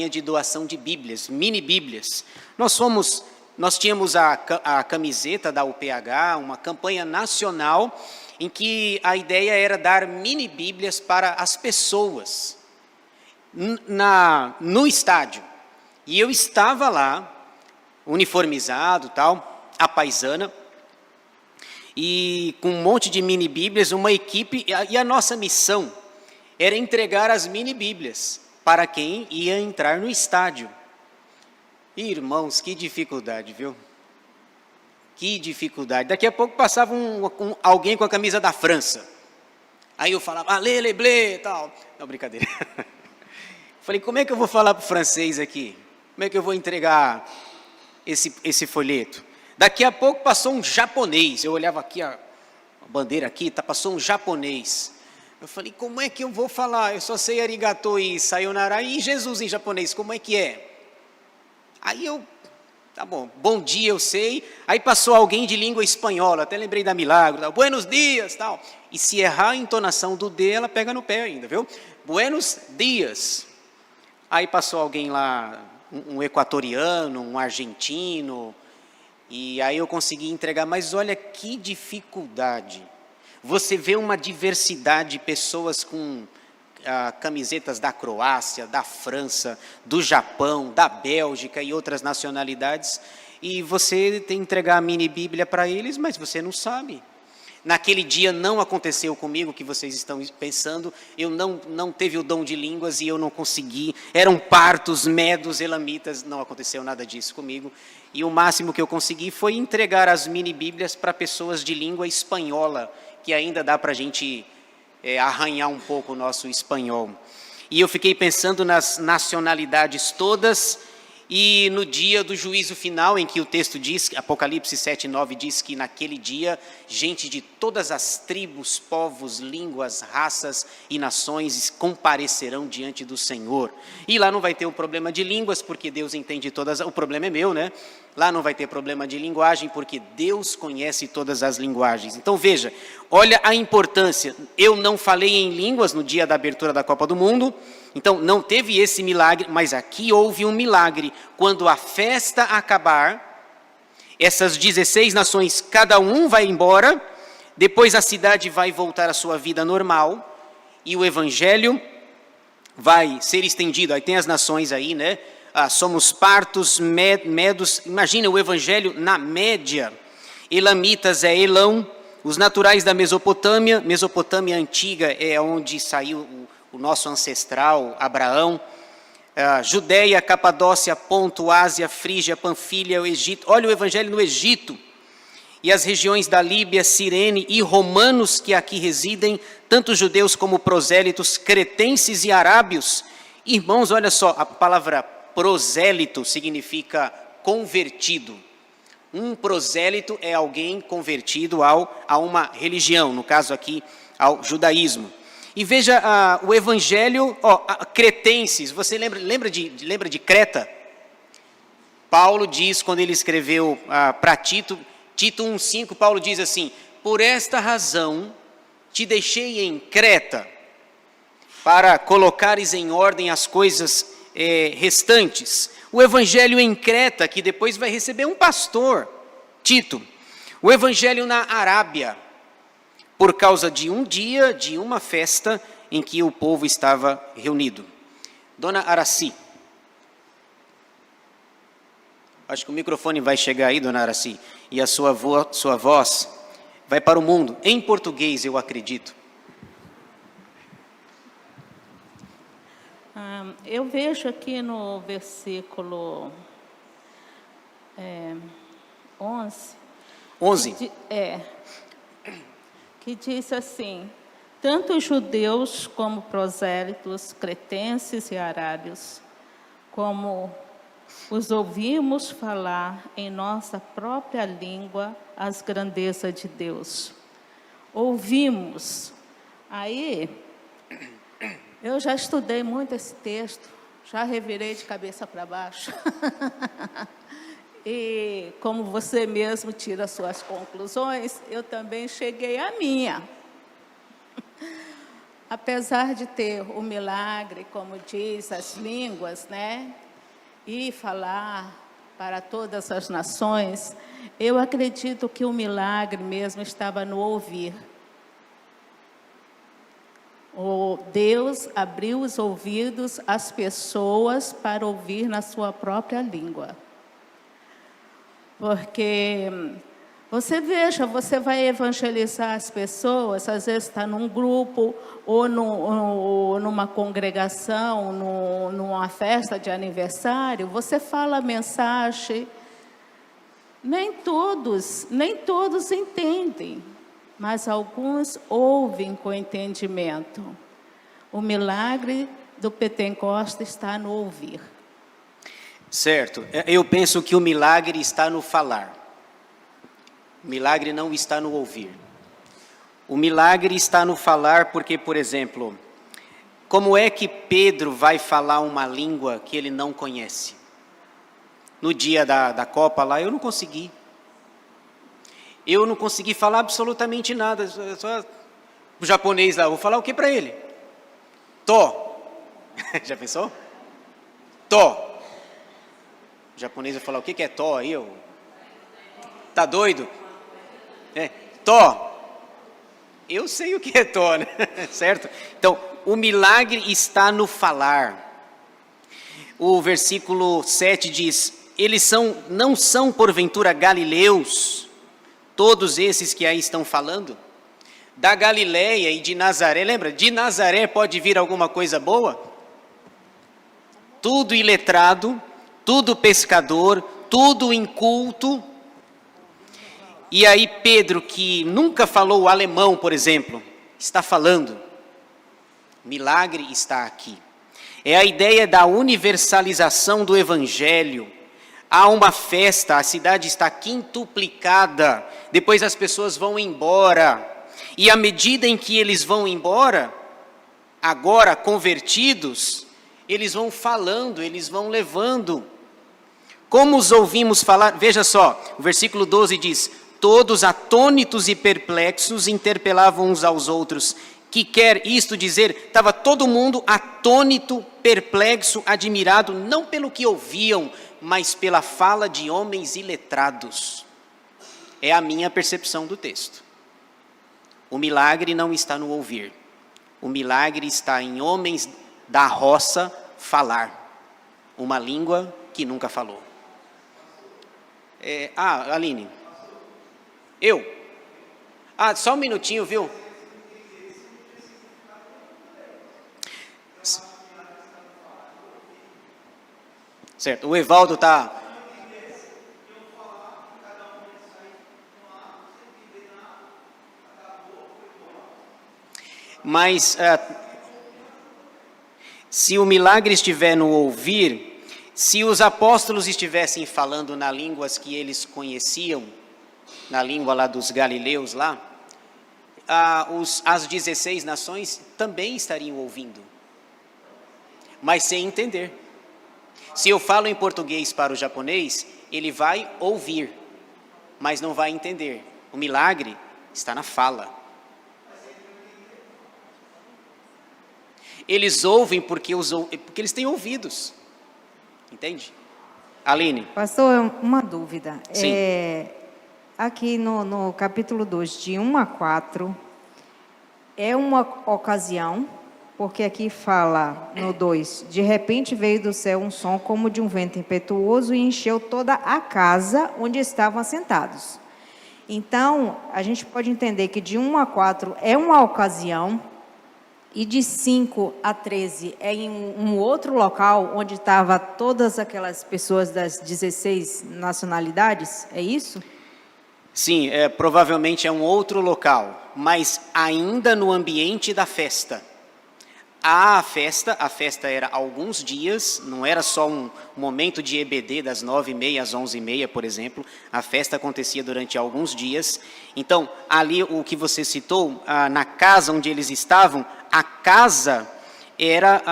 de doação de Bíblias, mini Bíblias. Nós tínhamos a camiseta da UPH, uma campanha nacional, em que a ideia era dar mini Bíblias para as pessoas no estádio. E eu estava lá, uniformizado, tal, à paisana, e com um monte de mini Bíblias, uma equipe, e a nossa missão era entregar as mini Bíblias para quem ia entrar no estádio. Irmãos, que dificuldade, viu? Que dificuldade. Daqui a pouco passava alguém com a camisa da França. Aí eu falava, allez, les bleus, tal. Não, brincadeira. Falei, como é que eu vou falar para o francês aqui? Como é que eu vou entregar esse folheto? Daqui a pouco passou um japonês. Eu olhava aqui, a bandeira aqui, passou um japonês. Eu falei, como é que eu vou falar? Eu só sei arigato e sayonara e Jesus em japonês, como é que é? Aí tá bom, bom dia eu sei, aí passou alguém de língua espanhola, até lembrei da Milagro, tal, buenos dias, tal, e se errar a entonação do D, ela pega no pé ainda, viu? Buenos dias. Aí passou alguém lá, um equatoriano, um argentino, e aí eu consegui entregar, mas olha que dificuldade. Você vê uma diversidade de pessoas com camisetas da Croácia, da França, do Japão, da Bélgica e outras nacionalidades, e você tem que entregar a mini Bíblia para eles, mas você não sabe. Naquele dia não aconteceu comigo o que vocês estão pensando, eu não teve o dom de línguas e eu não consegui, eram partos, medos, elamitas, não aconteceu nada disso comigo, e o máximo que eu consegui foi entregar as mini Bíblias para pessoas de língua espanhola, que ainda dá para a gente arranhar um pouco o nosso espanhol. E eu fiquei pensando nas nacionalidades todas, e no dia do juízo final, em que o texto diz, Apocalipse 7:9 diz que naquele dia, gente de todas as tribos, povos, línguas, raças e nações comparecerão diante do Senhor. E lá não vai ter o problema de línguas, porque Deus entende todas, o problema é meu, né? Lá não vai ter problema de linguagem, porque Deus conhece todas as linguagens. Então veja, olha a importância. Eu não falei em línguas no dia da abertura da Copa do Mundo, então não teve esse milagre, mas aqui houve um milagre. Quando a festa acabar, essas 16 nações, cada um vai embora, depois a cidade vai voltar à sua vida normal, e o evangelho vai ser estendido. Aí tem as nações aí, né? Somos partos, medos, imagina o evangelho na Média, elamitas é Elão, os naturais da Mesopotâmia antiga é onde saiu o nosso ancestral Abraão, Judéia, Capadócia, Ponto, Ásia, Frígia, Panfilha, o Egito, olha o evangelho no Egito, e as regiões da Líbia, Cirene e romanos que aqui residem, tanto judeus como prosélitos, cretenses e arábios. Irmãos, olha só, a palavra prosélito significa convertido. Um prosélito é alguém convertido a uma religião, no caso aqui, ao judaísmo. E veja o evangelho, cretenses, você lembra de Creta? Paulo diz, quando ele escreveu para Tito 1,5, Paulo diz assim, por esta razão te deixei em Creta, para colocares em ordem as coisas restantes. O evangelho em Creta, que depois vai receber um pastor, Tito. O evangelho na Arábia, por causa de um dia, de uma festa em que o povo estava reunido. Dona Araci. Acho que o microfone vai chegar aí, dona Araci, e a sua voz vai para o mundo, em português, eu acredito. Eu vejo aqui no versículo 11. 11. Que diz assim: tanto os judeus como prosélitos, cretenses e arábios, como os ouvimos falar em nossa própria língua as grandezas de Deus. Ouvimos. Aí, eu já estudei muito esse texto, já revirei de cabeça para baixo. E como você mesmo tira suas conclusões, eu também cheguei à minha. Apesar de ter o milagre, como diz as línguas, né? E falar para todas as nações, eu acredito que o milagre mesmo estava no ouvir. O Deus abriu os ouvidos às pessoas para ouvir na sua própria língua. Porque você veja, você vai evangelizar as pessoas, às vezes está num grupo ou numa congregação, numa festa de aniversário, você fala a mensagem, nem todos entendem, mas alguns ouvem com entendimento. O milagre do Pentecostes está no ouvir. Certo. Eu penso que o milagre está no falar. O milagre não está no ouvir. O milagre está no falar porque, por exemplo, como é que Pedro vai falar uma língua que ele não conhece? No dia da Copa lá, eu não consegui. Eu não consegui falar absolutamente nada. Só o japonês lá, vou falar o que para ele? Tó. Já pensou? Tó. O japonês vai falar, o que é tó aí? Tá doido? Tó. Eu sei o que é tó, né? Certo? Então, o milagre está no falar. O versículo 7 diz, eles não são porventura galileus, todos esses que aí estão falando? Da Galileia e de Nazaré, lembra? De Nazaré pode vir alguma coisa boa? Tudo iletrado, tudo pescador, tudo inculto. E aí Pedro, que nunca falou alemão, por exemplo, está falando. Milagre está aqui. É a ideia da universalização do evangelho. Há uma festa, a cidade está quintuplicada, depois as pessoas vão embora. E à medida em que eles vão embora, agora convertidos, eles vão falando, eles vão levando. Como os ouvimos falar, veja só, o versículo 12 diz, todos atônitos e perplexos interpelavam uns aos outros. Que quer isto dizer? Estava todo mundo atônito, perplexo, admirado, não pelo que ouviam, mas pela fala de homens iletrados. É a minha percepção do texto. O milagre não está no ouvir. O milagre está em homens da roça falar uma língua que nunca falou. Aline. Eu? Só um minutinho, viu? Certo, o Evaldo está... Mas, se o milagre estiver no ouvir, se os apóstolos estivessem falando na línguas que eles conheciam, na língua lá dos galileus lá, as 16 nações também estariam ouvindo, mas sem entender. Se eu falo em português para o japonês, ele vai ouvir, mas não vai entender. O milagre está na fala. Eles ouvem porque eles têm ouvidos. Entende? Aline. Pastor, uma dúvida. Sim. Aqui no capítulo 2, de 1 a 4, é uma ocasião Porque aqui fala, no 2, de repente veio do céu um som como de um vento impetuoso e encheu toda a casa onde estavam assentados. Então, a gente pode entender que de 1 a 4 é uma ocasião, e de 5 a 13 é em um outro local, onde estavam todas aquelas pessoas das 16 nacionalidades, é isso? Sim, provavelmente é um outro local, mas ainda no ambiente da festa. A festa era alguns dias, não era só um momento de EBD das 9h30 às 11h30, por exemplo. A festa acontecia durante alguns dias. Então, ali o que você citou, na casa onde eles estavam, a casa era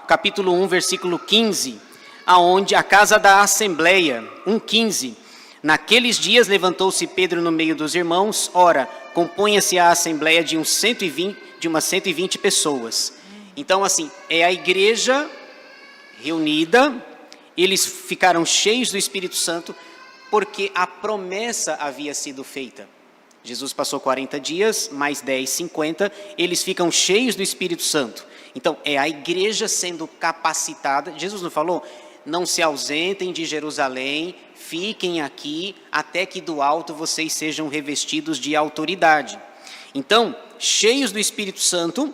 capítulo 1, versículo 15, aonde a casa da Assembleia, 1:15. Naqueles dias levantou-se Pedro no meio dos irmãos, ora, compunha-se a Assembleia de umas 120 pessoas. Então, assim, é a igreja reunida, eles ficaram cheios do Espírito Santo, porque a promessa havia sido feita. Jesus passou 40 dias, mais 10, 50, eles ficam cheios do Espírito Santo. Então, é a igreja sendo capacitada. Jesus não falou? Não se ausentem de Jerusalém, fiquem aqui, até que do alto vocês sejam revestidos de autoridade. Então, cheios do Espírito Santo,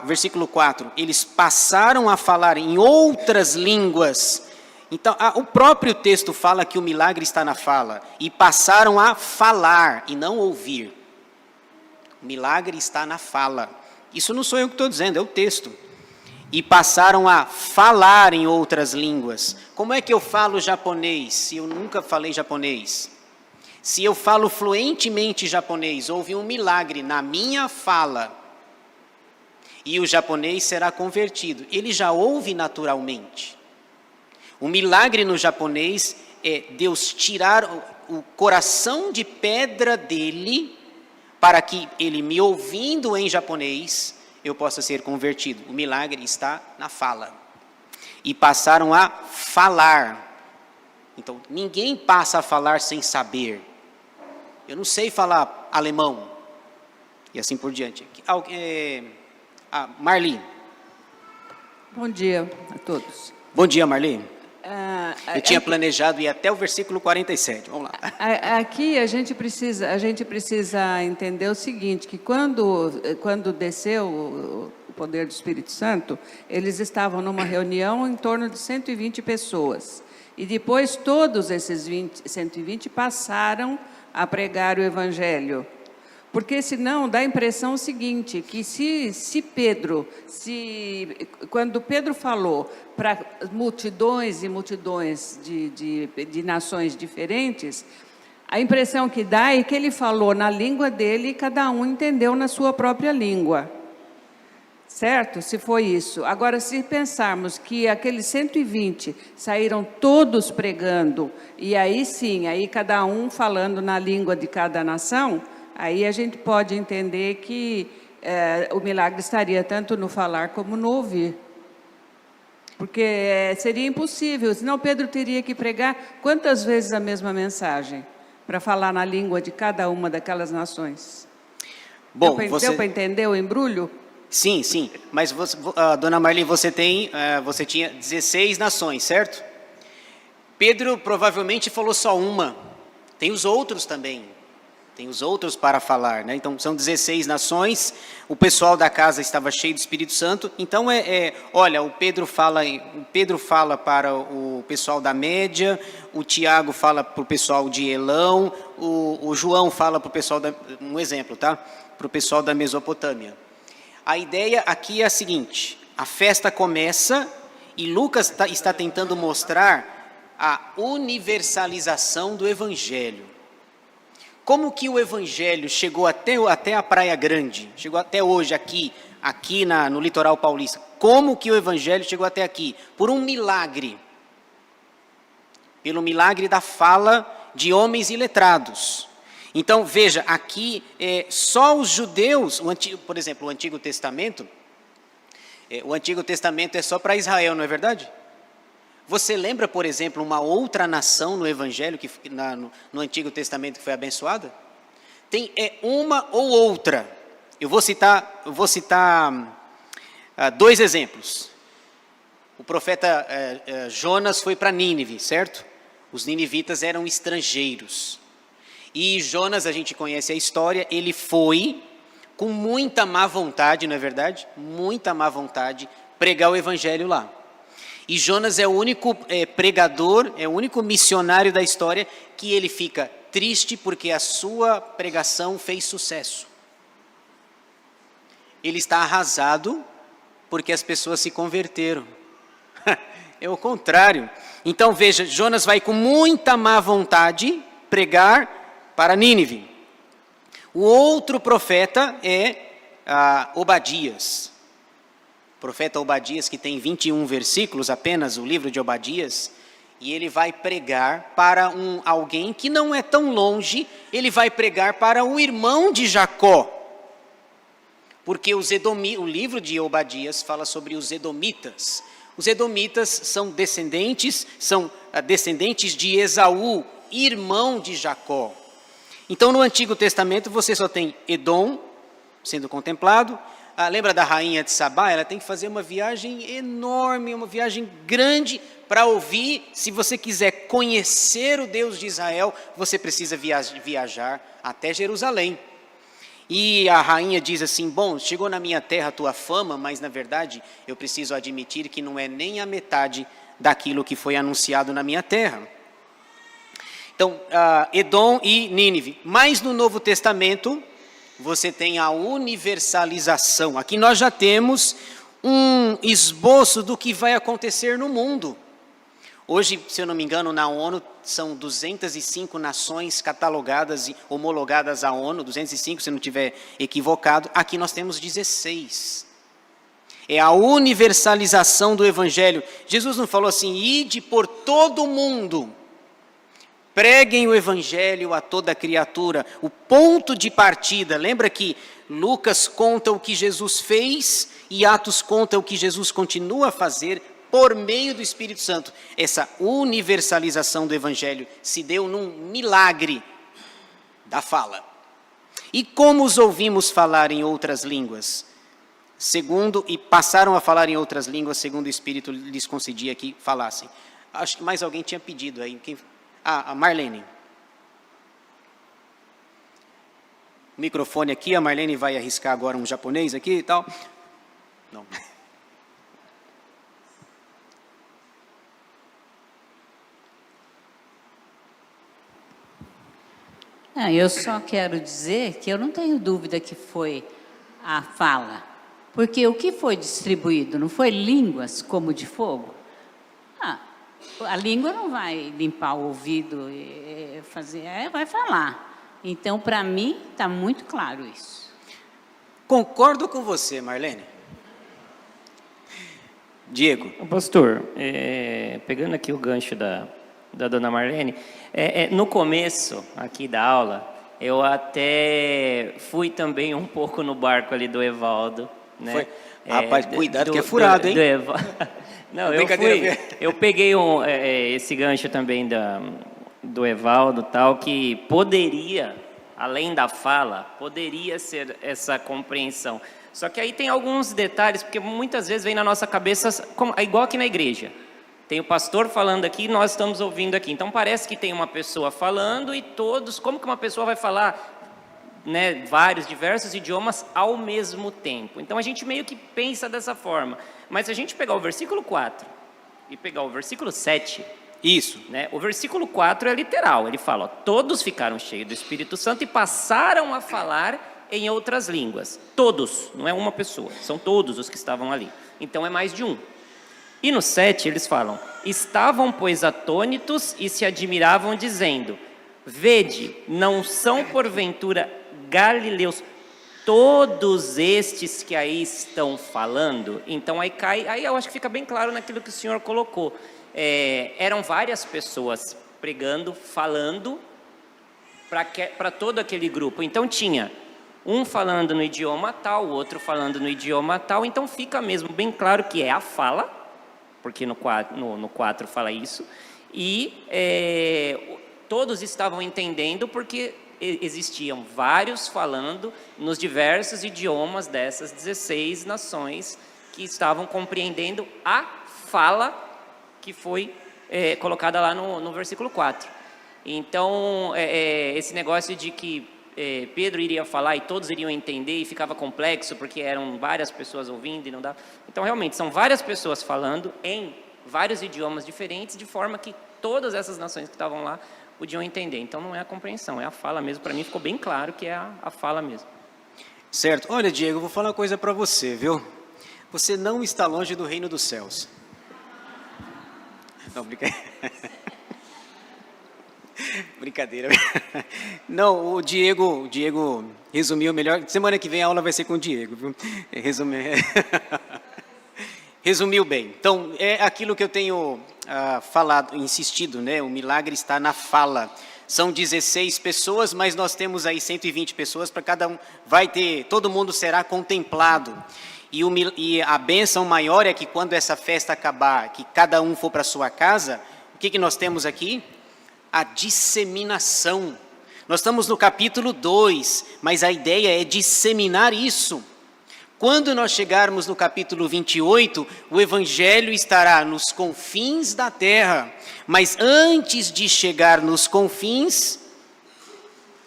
versículo 4, eles passaram a falar em outras línguas. Então, o próprio texto fala que o milagre está na fala, e passaram a falar e não ouvir. O milagre está na fala. Isso não sou eu que estou dizendo, é o texto. E passaram a falar em outras línguas. Como é que eu falo japonês, se eu nunca falei japonês? Se eu falo fluentemente japonês, houve um milagre na minha fala, e o japonês será convertido. Ele já ouve naturalmente. O milagre no japonês é Deus tirar o coração de pedra dele, para que ele, me ouvindo em japonês, eu possa ser convertido. O milagre está na fala. E passaram a falar. Então, ninguém passa a falar sem saber. Eu não sei falar alemão. E assim por diante. Marli. Bom dia a todos. Bom dia, Marli. Eu tinha planejado ir até o versículo 47. Vamos lá. Aqui a gente precisa entender o seguinte, que quando desceu o poder do Espírito Santo, eles estavam numa reunião em torno de 120 pessoas. E depois todos esses 120 passaram a pregar o Evangelho. Porque senão dá a impressão seguinte, que quando Pedro falou para multidões e multidões de nações diferentes, a impressão que dá é que ele falou na língua dele e cada um entendeu na sua própria língua. Certo? Se foi isso. Agora, se pensarmos que aqueles 120 saíram todos pregando, e aí sim, aí cada um falando na língua de cada nação, aí a gente pode entender que o milagre estaria tanto no falar como no ouvir. Porque seria impossível, senão Pedro teria que pregar quantas vezes a mesma mensagem, para falar na língua de cada uma daquelas nações. Bom, deu para entender o embrulho? Sim, sim. Mas, dona Marli, você tinha 16 nações, certo? Pedro provavelmente falou só uma. Tem os outros também. Tem os outros para falar, né? Então, são 16 nações, o pessoal da casa estava cheio do Espírito Santo. Então, olha, o Pedro fala para o pessoal da Média, o Tiago fala para o pessoal de Elão, o João fala para o pessoal, um exemplo, tá? Para o pessoal da Mesopotâmia. A ideia aqui é a seguinte, a festa começa e Lucas está tentando mostrar a universalização do Evangelho. Como que o Evangelho chegou até a Praia Grande, chegou até hoje aqui no litoral paulista? Como que o Evangelho chegou até aqui? Por um milagre. Pelo milagre da fala de homens iletrados. Então, veja, aqui só os judeus, por exemplo, o Antigo Testamento é só para Israel, não é verdade? Você lembra, por exemplo, uma outra nação no Evangelho, no Antigo Testamento, que foi abençoada? Tem uma ou outra. Eu vou citar Dois exemplos. O profeta Jonas foi para Nínive, certo? Os ninivitas eram estrangeiros. E Jonas, a gente conhece a história, ele foi com muita má vontade, não é verdade? Muita má vontade, pregar o evangelho lá. E Jonas é o único pregador, é o único missionário da história que ele fica triste porque a sua pregação fez sucesso. Ele está arrasado porque as pessoas se converteram. É o contrário. Então veja, Jonas vai com muita má vontade pregar para Nínive. O outro profeta é Obadias. O profeta Obadias, que tem 21 versículos apenas, o livro de Obadias, e ele vai pregar para alguém que não é tão longe, ele vai pregar para o irmão de Jacó. Porque o livro de Obadias fala sobre os edomitas. Os edomitas são descendentes de Esaú, irmão de Jacó. Então, no Antigo Testamento, você só tem Edom sendo contemplado. Lembra da rainha de Sabá? Ela tem que fazer uma viagem enorme, uma viagem grande para ouvir. Se você quiser conhecer o Deus de Israel, você precisa viajar até Jerusalém. E a rainha diz assim, bom, chegou na minha terra a tua fama, mas na verdade eu preciso admitir que não é nem a metade daquilo que foi anunciado na minha terra. Então, Edom e Nínive. Mas no Novo Testamento, você tem a universalização. Aqui nós já temos um esboço do que vai acontecer no mundo. Hoje, se eu não me engano, na ONU, são 205 nações catalogadas e homologadas à ONU, 205, se não estiver equivocado. Aqui nós temos 16. É a universalização do Evangelho. Jesus não falou assim, ide por todo o mundo, preguem o Evangelho a toda criatura. O ponto de partida, lembra que Lucas conta o que Jesus fez e Atos conta o que Jesus continua a fazer por meio do Espírito Santo. Essa universalização do Evangelho se deu num milagre da fala. E como os ouvimos falar em outras línguas? E passaram a falar em outras línguas, segundo o Espírito lhes concedia que falassem. Acho que mais alguém tinha pedido aí. A Marlene. O microfone aqui, a Marlene vai arriscar agora um japonês aqui e tal. Não. Eu só quero dizer que eu não tenho dúvida que foi a fala, porque o que foi distribuído não foi línguas como de fogo? A língua não vai limpar o ouvido e vai falar. Então, para mim, está muito claro isso. Concordo com você, Marlene. Diego. Pastor, pegando aqui o gancho da dona Marlene, no começo aqui da aula, eu até fui também um pouco no barco ali do Evaldo. Né? Foi? Rapaz, cuidado que é furado, hein? Não, eu peguei esse gancho também do Evaldo, tal, que poderia, além da fala, poderia ser essa compreensão. Só que aí tem alguns detalhes, porque muitas vezes vem na nossa cabeça, igual aqui na igreja. Tem o pastor falando aqui, nós estamos ouvindo aqui. Então parece que tem uma pessoa falando e todos, como que uma pessoa vai falar, né, diversos idiomas ao mesmo tempo? Então a gente meio que pensa dessa forma. Mas se a gente pegar o versículo 4 e pegar o versículo 7... Isso. Né, o versículo 4 é literal, ele fala, todos ficaram cheios do Espírito Santo e passaram a falar em outras línguas. Todos, não é uma pessoa, são todos os que estavam ali. Então é mais de um. E no 7 eles falam, estavam pois atônitos e se admiravam dizendo, vede, não são porventura galileus todos estes que aí estão falando? Então aí eu acho que fica bem claro naquilo que o senhor colocou. Eram várias pessoas pregando, falando para todo aquele grupo. Então tinha um falando no idioma tal, o outro falando no idioma tal. Então fica mesmo bem claro que é a fala, porque no 4 fala isso. E todos estavam entendendo porque existiam vários falando nos diversos idiomas dessas 16 nações que estavam compreendendo a fala que foi colocada lá no versículo 4. Então, esse negócio de que Pedro iria falar e todos iriam entender e ficava complexo porque eram várias pessoas ouvindo e não dá. Então, realmente, são várias pessoas falando em vários idiomas diferentes, de forma que todas essas nações que estavam lá podiam entender. Então, não é a compreensão, é a fala mesmo. Para mim, ficou bem claro que é a fala mesmo. Certo. Olha, Diego, eu vou falar uma coisa para você, viu? Você não está longe do reino dos céus. Não, brincadeira. Não, o Diego resumiu melhor. Semana que vem a aula vai ser com o Diego, viu? Resumiu bem. Então, é aquilo que eu tenho falado, insistido, né? O milagre está na fala. São 16 pessoas, mas nós temos aí 120 pessoas, para cada um, todo mundo será contemplado. E a bênção maior é que quando essa festa acabar, que cada um for para a sua casa, o que nós temos aqui? A disseminação. Nós estamos no capítulo 2, mas a ideia é disseminar isso. Quando nós chegarmos no capítulo 28, o evangelho estará nos confins da terra. Mas antes de chegar nos confins,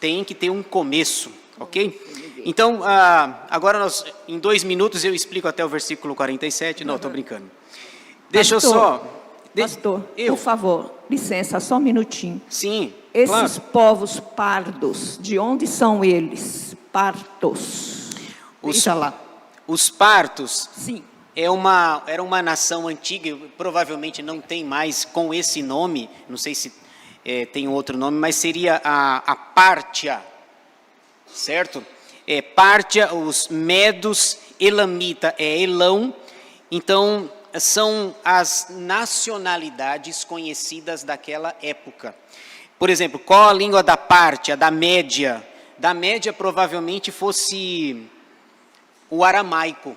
tem que ter um começo, ok? Então, agora em 2 minutos eu explico até o versículo 47. Não, estou brincando. Deixa eu só... Pastor, por favor, licença, só um minutinho. Sim, Esses claro. povos pardos, de onde são eles? Partos. Veja lá. Os partos... Sim. Era uma nação antiga, provavelmente não tem mais com esse nome, não sei se tem outro nome, mas seria a Pártia, certo? Pártia, os medos, elamita é Elão, então são as nacionalidades conhecidas daquela época. Por exemplo, qual a língua da Pártia, da Média? Da Média provavelmente fosse o aramaico.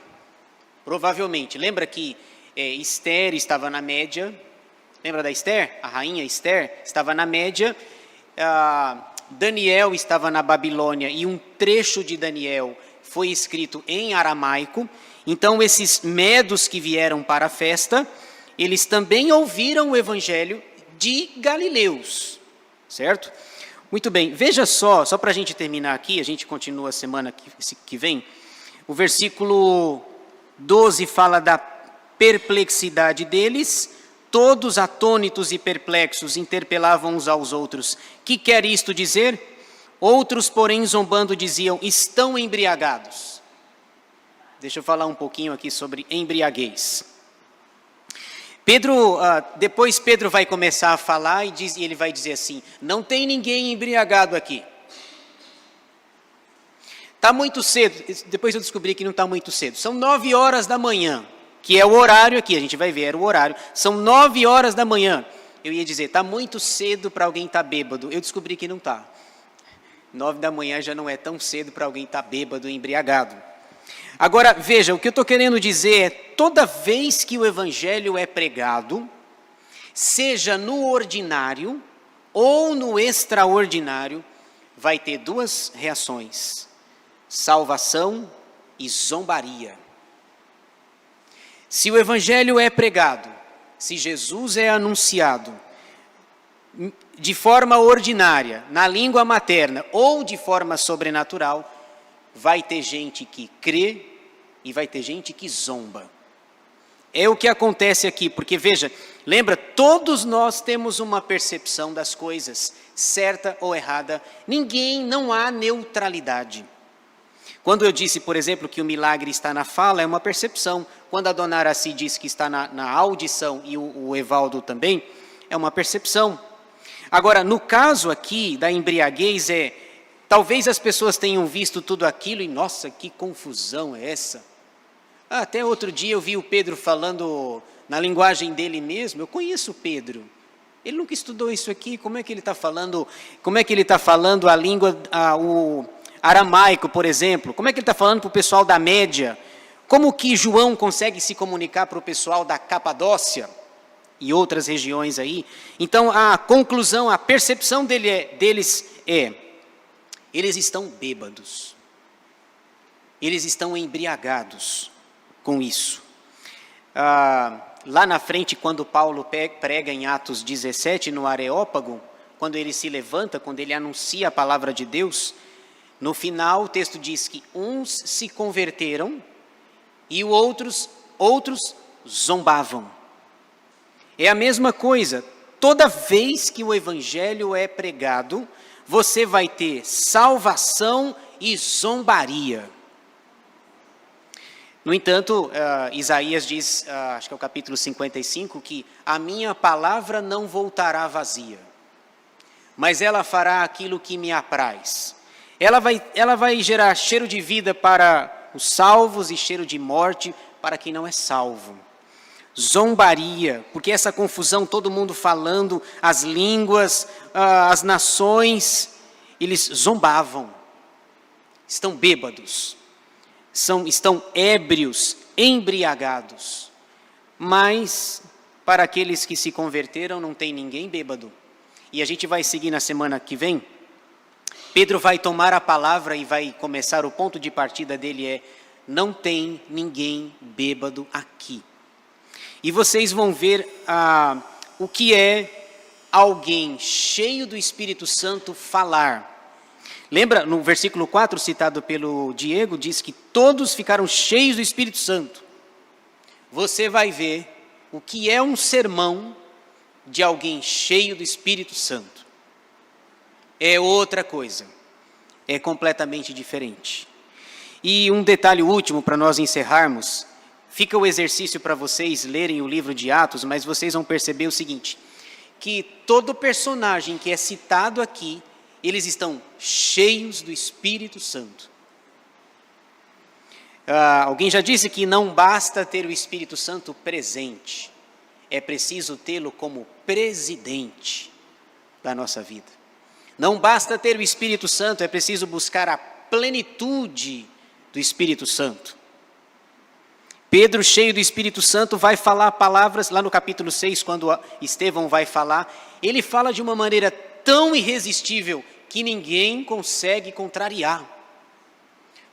Provavelmente. Lembra que Esther estava na Média? Lembra da Esther? A rainha Esther estava na Média. Daniel estava na Babilônia e um trecho de Daniel foi escrito em aramaico. Então, esses medos que vieram para a festa, eles também ouviram o evangelho de galileus, certo? Muito bem. Veja só para a gente terminar aqui, a gente continua semana que vem, o versículo 12 fala da perplexidade deles, todos atônitos e perplexos interpelavam uns aos outros. Que quer isto dizer? Outros, porém, zombando, diziam, estão embriagados. Deixa eu falar um pouquinho aqui sobre embriaguez. Depois Pedro vai começar a falar e ele vai dizer assim, não tem ninguém embriagado aqui. Está muito cedo, depois eu descobri que não está muito cedo. São 9 horas da manhã, que é o horário aqui, a gente vai ver, era o horário. São 9 horas da manhã. Eu ia dizer, está muito cedo para alguém estar bêbado. Eu descobri que não está. 9 da manhã já não é tão cedo para alguém estar bêbado e embriagado. Agora, veja, o que eu estou querendo dizer é, toda vez que o evangelho é pregado, seja no ordinário ou no extraordinário, vai ter 2 reações. Salvação e zombaria. Se o evangelho é pregado, se Jesus é anunciado de forma ordinária, na língua materna ou de forma sobrenatural, vai ter gente que crê e vai ter gente que zomba. É o que acontece aqui, porque veja, lembra, todos nós temos uma percepção das coisas, certa ou errada, não há neutralidade. Quando eu disse, por exemplo, que o milagre está na fala, é uma percepção. Quando a dona Araci disse que está na audição, e o Evaldo também, é uma percepção. Agora, no caso aqui da embriaguez, talvez as pessoas tenham visto tudo aquilo e, nossa, que confusão é essa? Até outro dia eu vi o Pedro falando na linguagem dele mesmo. Eu conheço o Pedro. Ele nunca estudou isso aqui. Como é que ele está falando? Como é que ele está falando a língua, o aramaico, por exemplo? Como é que ele está falando para o pessoal da Média? Como que João consegue se comunicar para o pessoal da Capadócia e outras regiões aí? Então, a conclusão, a percepção deles é, eles estão bêbados. Eles estão embriagados com isso. lá na frente, quando Paulo prega em Atos 17, no Areópago, quando ele se levanta, quando ele anuncia a palavra de Deus, no final o texto diz que uns se converteram e outros zombavam. É a mesma coisa. Toda vez que o evangelho é pregado, você vai ter salvação e zombaria. No entanto, Isaías diz, acho que é o capítulo 55, que a minha palavra não voltará vazia, mas ela fará aquilo que me apraz. Ela vai gerar cheiro de vida para os salvos e cheiro de morte para quem não é salvo. Zombaria, porque essa confusão, todo mundo falando, as línguas, as nações, eles zombavam, estão bêbados, estão ébrios, embriagados. Mas, para aqueles que se converteram, não tem ninguém bêbado. E a gente vai seguir na semana que vem. Pedro vai tomar a palavra e vai começar, o ponto de partida dele é: não tem ninguém bêbado aqui. E vocês vão ver o que é alguém cheio do Espírito Santo falar. Lembra, no versículo 4, citado pelo Diego, diz que todos ficaram cheios do Espírito Santo. Você vai ver o que é um sermão de alguém cheio do Espírito Santo. É outra coisa, é completamente diferente. E um detalhe último para nós encerrarmos, fica o exercício para vocês lerem o livro de Atos, mas vocês vão perceber o seguinte, que todo personagem que é citado aqui, eles estão cheios do Espírito Santo. Alguém já disse que não basta ter o Espírito Santo presente, é preciso tê-lo como presidente da nossa vida. Não basta ter o Espírito Santo, é preciso buscar a plenitude do Espírito Santo. Pedro, cheio do Espírito Santo, vai falar palavras, lá no capítulo 6, quando Estevão vai falar, ele fala de uma maneira tão irresistível que ninguém consegue contrariar.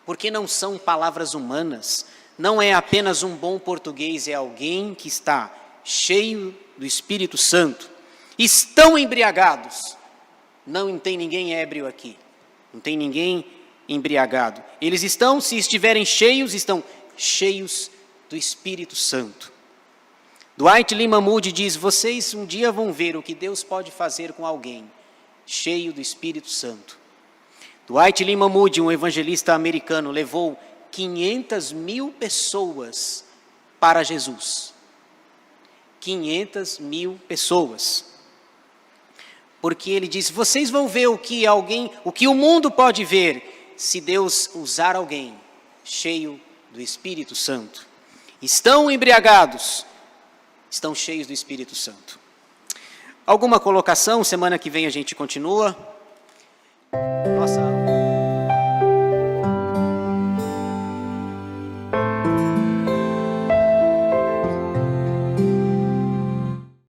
Porque não são palavras humanas, não é apenas um bom português, é alguém que está cheio do Espírito Santo. Estão embriagados. Não tem ninguém ébrio aqui, não tem ninguém embriagado. Eles estão, se estiverem cheios, estão cheios do Espírito Santo. Dwight Lyman Moody diz, vocês um dia vão ver o que Deus pode fazer com alguém cheio do Espírito Santo. Dwight Lyman Moody, um evangelista americano, levou 500.000 pessoas para Jesus. 500.000 pessoas. Porque ele diz, vocês vão ver o que o mundo pode ver se Deus usar alguém cheio do Espírito Santo. Estão embriagados, estão cheios do Espírito Santo. Alguma colocação? Semana que vem a gente continua. Nossa.